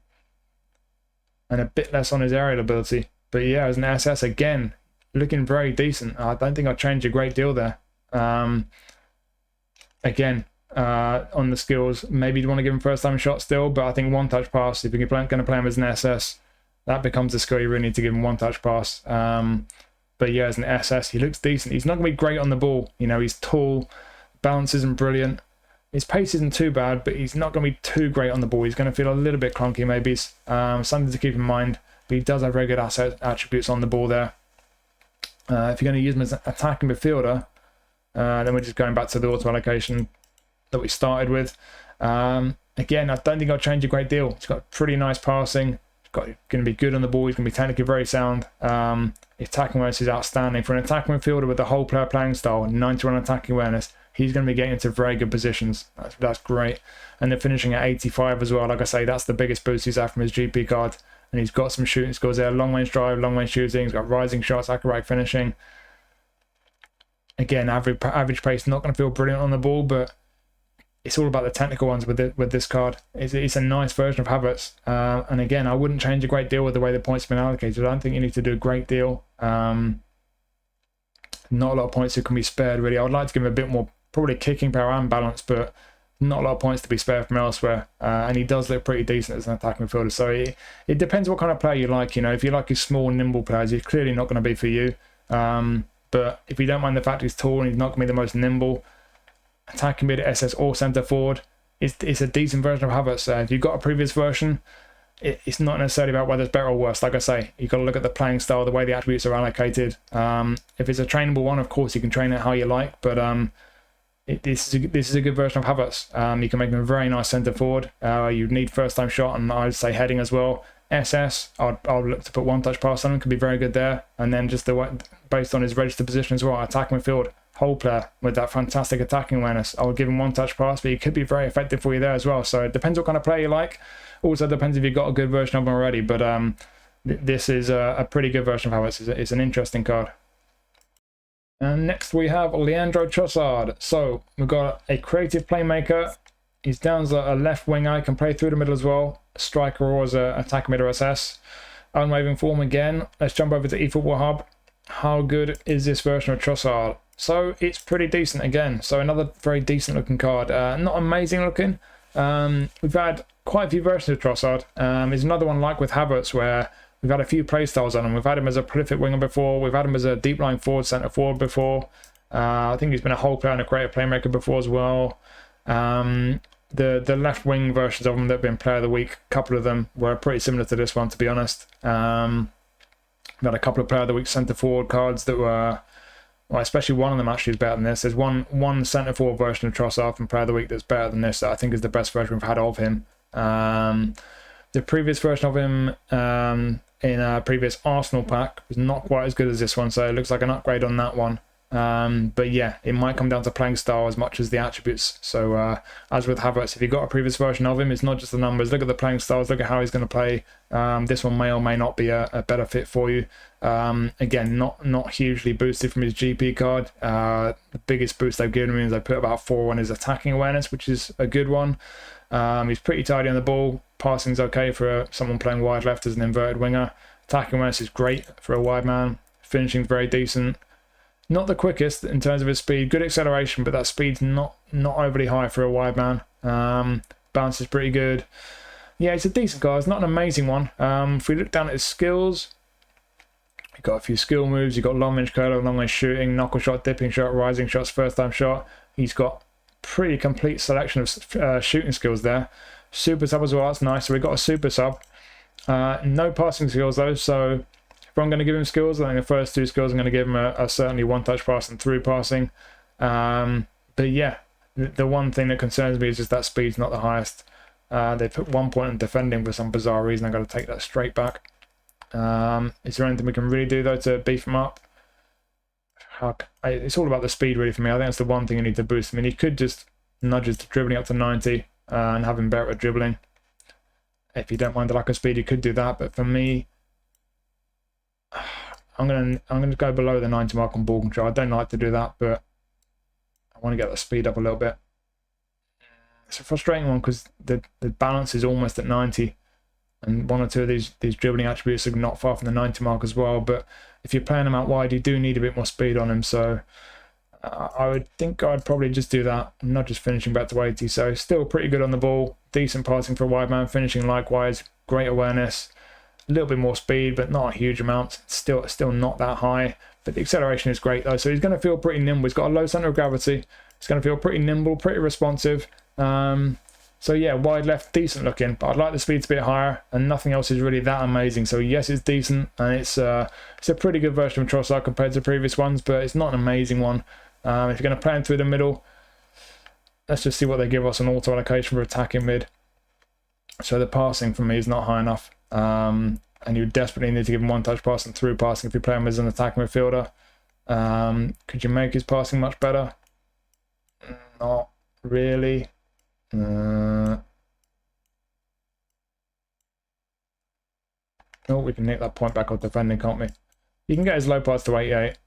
a bit less on his aerial ability. But yeah, as an SS, again, looking very decent. I don't think I'd change a great deal there. Again, on the skills, maybe you'd want to give him first time shot still, but I think one touch pass, if you're going to play him as an SS, that becomes a skill you really need to give him one touch pass. But yeah, as an SS, he looks decent. He's not going to be great on the ball. You know, he's tall, balance isn't brilliant. His pace isn't too bad, but he's not going to be too great on the ball. He's going to feel a little bit clunky maybe. Something to keep in mind. But he does have very good attributes on the ball there. If you're going to use him as an attacking midfielder, then we're just going back to the auto allocation that we started with. Again, I don't think I'll change a great deal. He's got pretty nice passing. Going to be good on the ball. He's going to be technically very sound. Attacking awareness is outstanding. For an attacking midfielder with the whole player playing style, 91 attacking awareness, he's going to be getting into very good positions. That's great. And they're finishing at 85 as well. Like I say, that's the biggest boost he's had from his GP card. And he's got some shooting skills there. Long range drive, long range shooting. He's got rising shots, acrobatic finishing. Again, average pace, not going to feel brilliant on the ball, but it's all about the technical ones with this card. It's a nice version of Havertz. And again, I wouldn't change a great deal with the way the points have been allocated. I don't think you need to do a great deal. Not a lot of points that can be spared, really. I would like to give him a bit more, probably kicking power and balance, but not a lot of points to be spared from elsewhere. And he does look pretty decent as an attacking midfielder. So it depends what kind of player you like. You know, if you like his small, nimble players, he's clearly not going to be for you. But if you don't mind the fact he's tall and he's not going to be the most nimble, attacking mid, SS or centre forward, it's a decent version of Havertz. If you've got a previous version, it's not necessarily about whether it's better or worse. Like I say, you've got to look at the playing style, the way the attributes are allocated. If it's a trainable one, of course you can train it how you like, but this is a good version of Havertz. You can make him a very nice centre forward. You'd need first time shot, and I'd say heading as well. SS, I'd look to put one touch pass on him, could be very good there. And then just based on his registered position as well, attacking midfield, whole player with that fantastic attacking awareness, I would give him one touch pass, but he could be very effective for you there as well. So it depends what kind of player you like. Also depends if you've got a good version of him already, but this is a pretty good version of Havertz. It's an interesting card. And next we have Leandro Trossard. So we've got a creative playmaker. He's down as a left winger, can play through the middle as well. A striker or as an attack mid or SS. Unwavering form again. Let's jump over to eFootball Hub. How good is this version of Trossard? So it's pretty decent again. So another very decent looking card. Not amazing looking. We've had quite a few versions of Trossard. There's another one like with Havertz where we've had a few play styles on him. We've had him as a prolific winger before. We've had him as a deep line forward, centre forward before. I think he's been a whole player and a creative playmaker before as well. The left wing versions of them that have been player of the week, a couple of them were pretty similar to this one, to be honest. We've had a couple of player of the week centre forward cards that were, well, especially one of them actually is better than this. There's one centre forward version of Trossard from player of the week that's better than this, that I think is the best version we've had of him. The previous version of him in a previous Arsenal pack was not quite as good as this one, so it looks like an upgrade on that one. But yeah, it might come down to playing style as much as the attributes. So as with Havertz, if you've got a previous version of him, it's not just the numbers. Look at the playing styles, look at how he's going to play. This one may or may not be a better fit for you. Again, not hugely boosted from his GP card. The biggest boost they've given him is they put about 4 on his attacking awareness, which is a good one. He's pretty tidy on the ball. Passing's okay for someone playing wide left as an inverted winger. Attacking awareness is great for a wide man. Finishing's very decent. Not the quickest in terms of his speed. Good acceleration, but that speed's not overly high for a wide man. Bounce is pretty good. Yeah, it's a decent card. It's not an amazing one. If we look down at his skills, you've got a few skill moves. You've got long range curler, long range shooting, knuckle shot, dipping shot, rising shots, first time shot. He's got pretty complete selection of shooting skills there. Super sub as well. That's nice. So we've got a super sub. No passing skills though. So if I'm going to give him skills, I think the first 2 skills I'm going to give him are certainly one touch pass and through passing. But yeah, the one thing that concerns me is just that speed's not the highest. They put 1 point in defending for some bizarre reason. I've got to take that straight back. Is there anything we can really do though to beef him up? It's all about the speed really for me. I think that's the one thing you need to boost. I mean, he could just nudge his dribbling up to 90 and have him better at dribbling. If you don't mind the lack of speed, you could do that. But for me, I'm gonna go below the 90 mark on ball control. I don't like to do that, but want to get that speed up a little bit. It's a frustrating one because the balance is almost at 90. And one or two of these dribbling attributes are not far from the 90 mark as well. But if you're playing him out wide, you do need a bit more speed on him. So I would think I'd probably just do that, not just finishing back to 80. So still pretty good on the ball, decent passing for a wide man, finishing likewise, great awareness, a little bit more speed, but not a huge amount. Still not that high. But the acceleration is great though. So he's going to feel pretty nimble. He's got a low center of gravity. He's going to feel pretty nimble, pretty responsive. So yeah, wide left, decent looking, but I'd like the speed to be higher, and nothing else is really that amazing. So yes, it's decent, and it's a pretty good version of Trossard compared to previous ones, but it's not an amazing one. If you're going to play him through the middle, let's just see what they give us on auto allocation for attacking mid. So the passing for me is not high enough, and you desperately need to give him one-touch passing through passing if you play him as an attacking midfielder. Could you make his passing much better? Not really. Oh, we can nick that point back off defending, can't we? You can get his low pass to 88.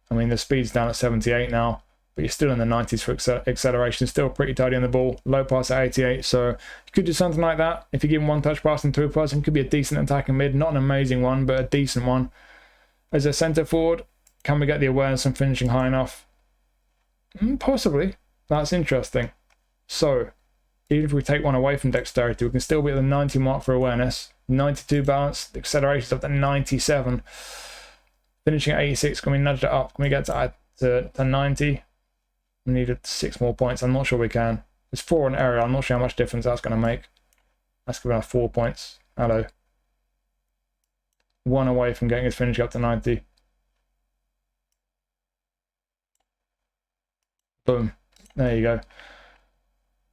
I mean, the speed's down at 78 now, but you're still in the 90s for acceleration. Still pretty tidy on the ball. Low pass at 88, so you could do something like that. If you give him one-touch passing through passing, could be a decent attacking mid. Not an amazing one, but a decent one. As a centre forward, can we get the awareness and finishing high enough? Possibly. That's interesting. So, even if we take one away from dexterity, we can still be at the 90 mark for awareness. 92 balance, the acceleration's up to 97. Finishing at 86, can we nudge it up? Can we get to 90? We needed 6 more points. I'm not sure we can. There's 4 in area. I'm not sure how much difference that's going to make. That's going to be 4 points. Hello. 1 away from getting his finishing up to 90. Boom. There you go.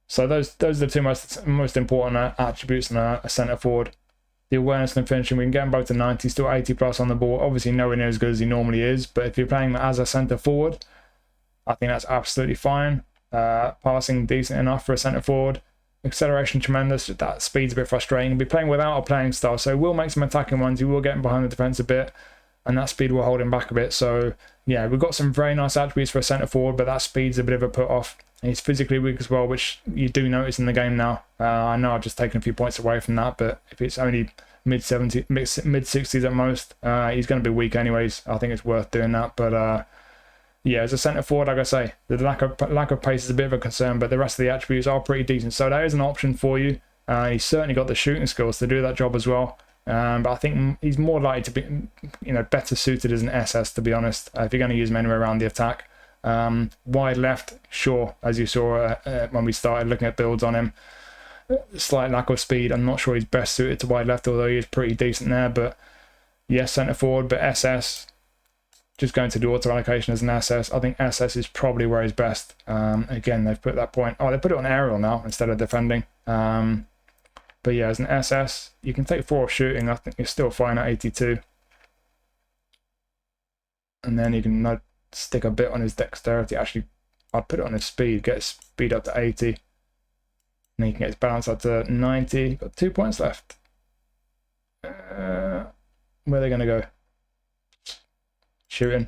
So those are the two most important attributes in a centre forward. The awareness and finishing, we can get him both to 90, still 80 plus on the ball. Obviously nowhere near as good as he normally is, but if you're playing him as a centre forward, I think that's absolutely fine. Passing decent enough for a centre forward. Acceleration tremendous, that speed's a bit frustrating. He'll be playing without a playing style, so we'll make some attacking ones. He will get him behind the defence a bit, and that speed will hold him back a bit. So yeah, we've got some very nice attributes for a centre forward, but that speed's a bit of a put off. And he's physically weak as well, which you do notice in the game now. I know I've just taken a few points away from that, but if it's only mid-70s, mid-60s at most, he's going to be weak anyways. I think it's worth doing that. But yeah, as a centre forward, like I say, the lack of pace is a bit of a concern, but the rest of the attributes are pretty decent. So that is an option for you. He's certainly got the shooting skills to do that job as well. But I think he's more likely to be, better suited as an SS, to be honest, if you're going to use him anywhere around the attack. Wide left, sure, as you saw when we started looking at builds on him. Slight lack of speed. I'm not sure he's best suited to wide left, although he is pretty decent there. But yes, centre forward, but SS, just going to do auto allocation as an SS. I think SS is probably where he's best. Again, they've put that point. Oh, they put it on aerial now instead of defending. But yeah, as an SS, you can take 4 off shooting. I think you're still fine at 82. And then you can stick a bit on his dexterity. Actually, I'd put it on his speed, get his speed up to 80. And then you can get his balance up to 90. Got 2 points left. Where are they going to go? Shooting.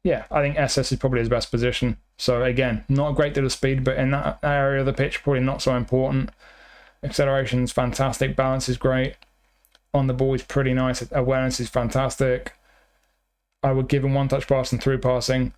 Yeah, I think SS is probably his best position. So again, not a great deal of speed, but in that area of the pitch, probably not so important. Acceleration's fantastic, balance is great. On the ball is pretty nice, awareness is fantastic. I would give him one-touch passing through passing,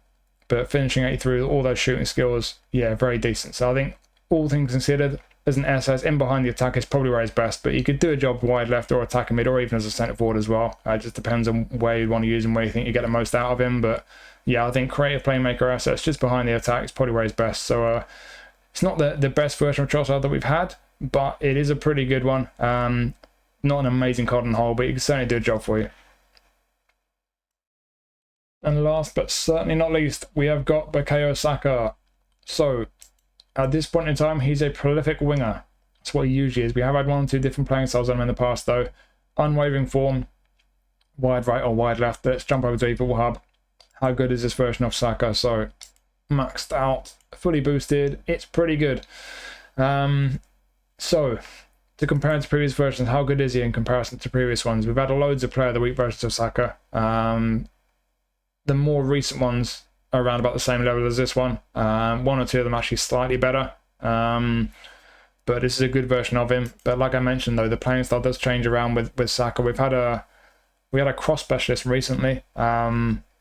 but finishing 83 with all those shooting skills, yeah, very decent. So I think all things considered, as an SS, in behind the attack is probably where he's best, but you could do a job wide left or attacking mid, or even as a centre forward as well. It just depends on where you want to use him, where you think you get the most out of him. But yeah, I think creative playmaker SS, just behind the attack, is probably where he's best. So it's not the best version of Trossard that we've had, but it is a pretty good one. Not an amazing card on the whole, but he can certainly do a job for you. And last but certainly not least, we have got Bukayo Saka. So at this point in time, he's a prolific winger. That's what he usually is. We have had 1 or 2 different playing styles on him in the past though. Unwavering form, wide right or wide left. Let's jump over to eFootball Hub. How good is this version of Saka? So maxed out, fully boosted. It's pretty good. So to compare to previous versions, how good is he in comparison to previous ones? We've had loads of player of the week versions of Saka. The more recent ones around about the same level as this one. One or two of them actually slightly better. But this is a good version of him. But like I mentioned, though, the playing style does change around with Saka. We had a cross specialist recently. We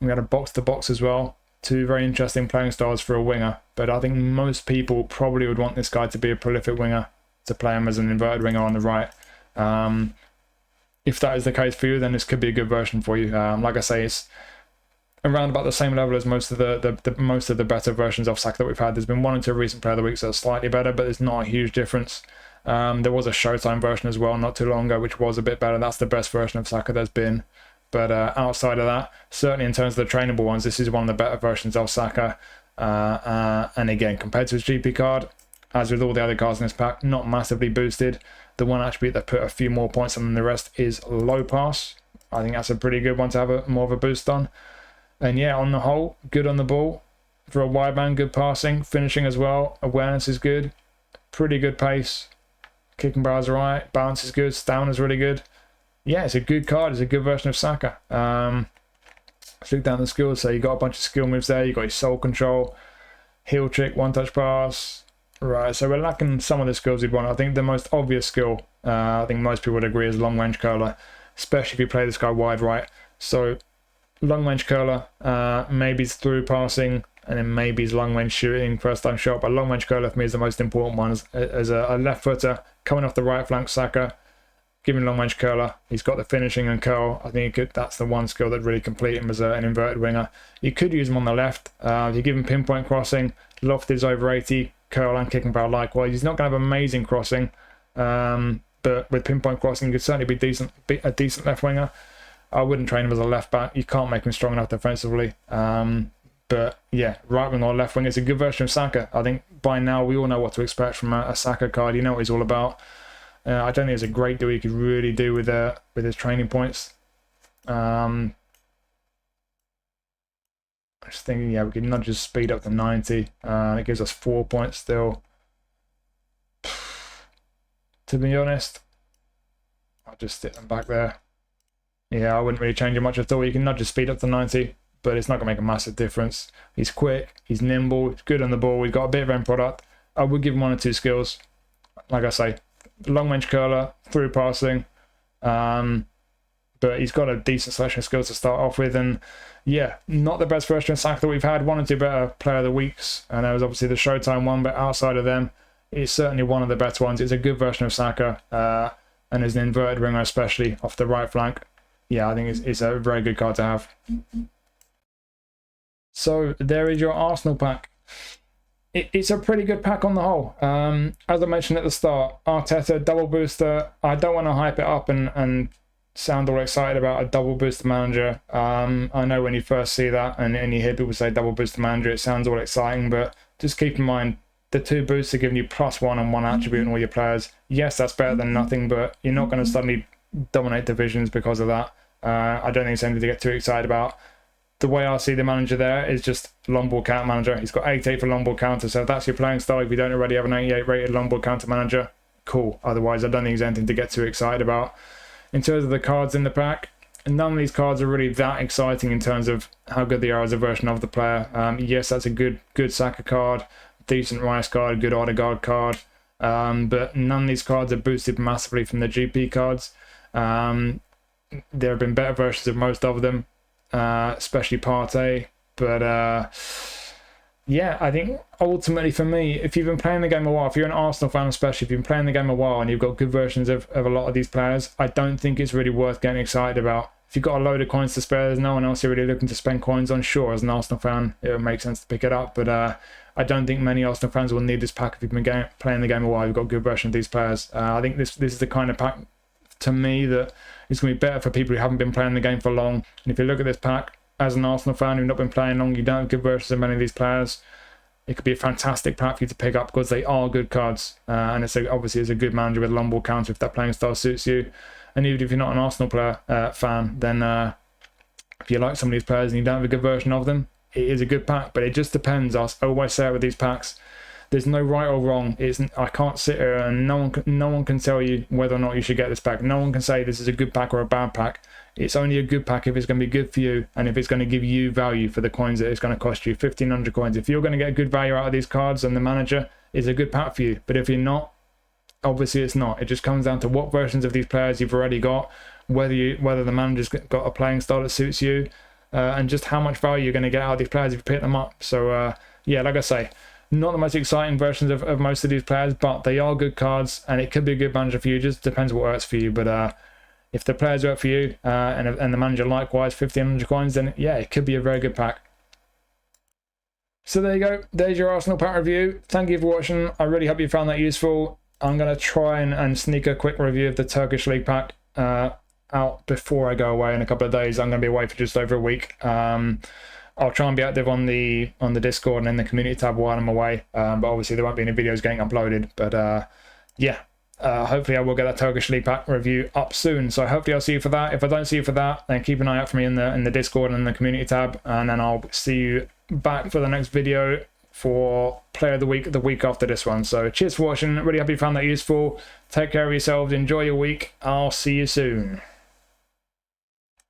had a box-to-box as well. Two very interesting playing styles for a winger. But I think most people probably would want this guy to be a prolific winger, to play him as an inverted winger on the right. If that is the case for you, then this could be a good version for you. Like I say, it's around about the same level as most of the better versions of Saka that we've had. There's been one or two recent player of the weeks that are slightly better, but there's not a huge difference. There was a Showtime version as well not too long ago, which was a bit better. That's the best version of Saka there's been. But outside of that, certainly in terms of the trainable ones, this is one of the better versions of Saka. And again, compared to his GP card, as with all the other cards in this pack, not massively boosted. The one attribute that put a few more points on than the rest is low pass. I think that's a pretty good one to have more of a boost on. And yeah, on the whole, good on the ball. For a wide man, good passing. Finishing as well. Awareness is good. Pretty good pace. Kicking bar's right. Balance is good. Stamina's really good. Yeah, it's a good card. It's a good version of Saka. Let's look down the skills. So you got a bunch of skill moves there. You got his soul control, heel trick, one touch pass. Right, so we're lacking some of the skills you'd want. I think the most obvious skill, I think most people would agree, is long range curler, especially if you play this guy wide right. So long range curler, maybe it's through passing, and then maybe it's long range shooting, first time shot. But long range curler for me is the most important one as a left footer coming off the right flank. Saka, giving long range curler. He's got the finishing and curl. I think that's the one skill that really complete him as an inverted winger. You could use him on the left. If you give him pinpoint crossing, loft is over 80. Curl and kicking power likewise. He's not going to have amazing crossing, but with pinpoint crossing, he could certainly be a decent left winger. I wouldn't train him as a left back. You can't make him strong enough defensively. But yeah, right wing or left wing is a good version of Saka. I think by now we all know what to expect from a Saka card. You know what he's all about. I don't think there's a great deal you could really do with his training points. I'm just thinking, yeah, we could nudge his speed up to 90. It gives us 4 points still. To be honest, I'll just stick them back there. Yeah, I wouldn't really change it much at all. You can nudge his speed up to 90, but it's not going to make a massive difference. He's quick, he's nimble, he's good on the ball. He's got a bit of end product. I would give him one or two skills. Like I say, long range curler, through passing. But he's got a decent selection of skills to start off with. And yeah, not the best version of Saka that we've had. One or two better player of the weeks. And there was obviously the Showtime one, but outside of them, it's certainly one of the better ones. It's a good version of Saka. And as an inverted winger, especially off the right flank, yeah, I think it's a very good card to have. So there is your Arsenal pack. It's a pretty good pack on the whole. As I mentioned at the start, Arteta, double booster. I don't want to hype it up and sound all excited about a double booster manager. I know when you first see that and you hear people say double booster manager, it sounds all exciting, but just keep in mind the two boosts are giving you +1 on one attribute on all your players. Yes, that's better than nothing, but you're not going to suddenly dominate divisions because of that. I don't think it's anything to get too excited about. The way I see the manager there is just long ball counter manager. He's got 88 for long ball counter, so if that's your playing style, if you don't already have an 88 rated long ball counter manager, cool. Otherwise, I don't think there's anything to get too excited about. In terms of the cards in the pack, none of these cards are really that exciting in terms of how good they are as a version of the player. Yes, that's a good Saka card, decent Rice card, good Ødegaard card, but none of these cards are boosted massively from the GP cards. There have been better versions of most of them, especially Partey, but yeah, I think ultimately for me, if you've been playing the game a while, if you're an Arsenal fan especially, if you've been playing the game a while and you've got good versions of a lot of these players, I don't think it's really worth getting excited about. If you've got a load of coins to spare, there's no one else you're really looking to spend coins on. Sure, as an Arsenal fan, it would make sense to pick it up, but I don't think many Arsenal fans will need this pack if you've been playing the game a while. You've got a good version of these players. I think this is the kind of pack, to me, that is going to be better for people who haven't been playing the game for long. And if you look at this pack, as an Arsenal fan who've not been playing long, you don't have good versions of many of these players, it could be a fantastic pack for you to pick up because they are good cards. And obviously it's a good manager with a long ball counter if that playing style suits you. And even if you're not an Arsenal player fan, then if you like some of these players and you don't have a good version of them, it is a good pack. But it just depends. I always say it with these packs. There's no right or wrong. I can't sit here and no one can tell you whether or not you should get this pack. No one can say this is a good pack or a bad pack. It's only a good pack if it's going to be good for you and if it's going to give you value for the coins that it's going to cost you. 1,500 coins. If you're going to get good value out of these cards, and the manager is a good pack for you. But if you're not, obviously it's not. It just comes down to what versions of these players you've already got, whether the manager's got a playing style that suits you, and just how much value you're going to get out of these players if you pick them up. So yeah, like I say, not the most exciting versions of most of these players, but they are good cards, and it could be a good manager for you. Just depends what works for you. But if the players work for you, and the manager likewise, 1,500 coins, then yeah, it could be a very good pack. So there you go. There's your Arsenal pack review. Thank you for watching. I really hope you found that useful. I'm going to try and sneak a quick review of the Turkish League pack out before I go away in a couple of days. I'm going to be away for just over a week. I'll try and be active on the Discord and in the community tab while I'm away. But obviously there won't be any videos getting uploaded. But yeah, hopefully I will get that Turkish League pack review up soon. So hopefully I'll see you for that. If I don't see you for that, then keep an eye out for me in the Discord and the community tab. And then I'll see you back for the next video for Player of the week after this one. So cheers for watching. Really hope you found that useful. Take care of yourselves. Enjoy your week. I'll see you soon.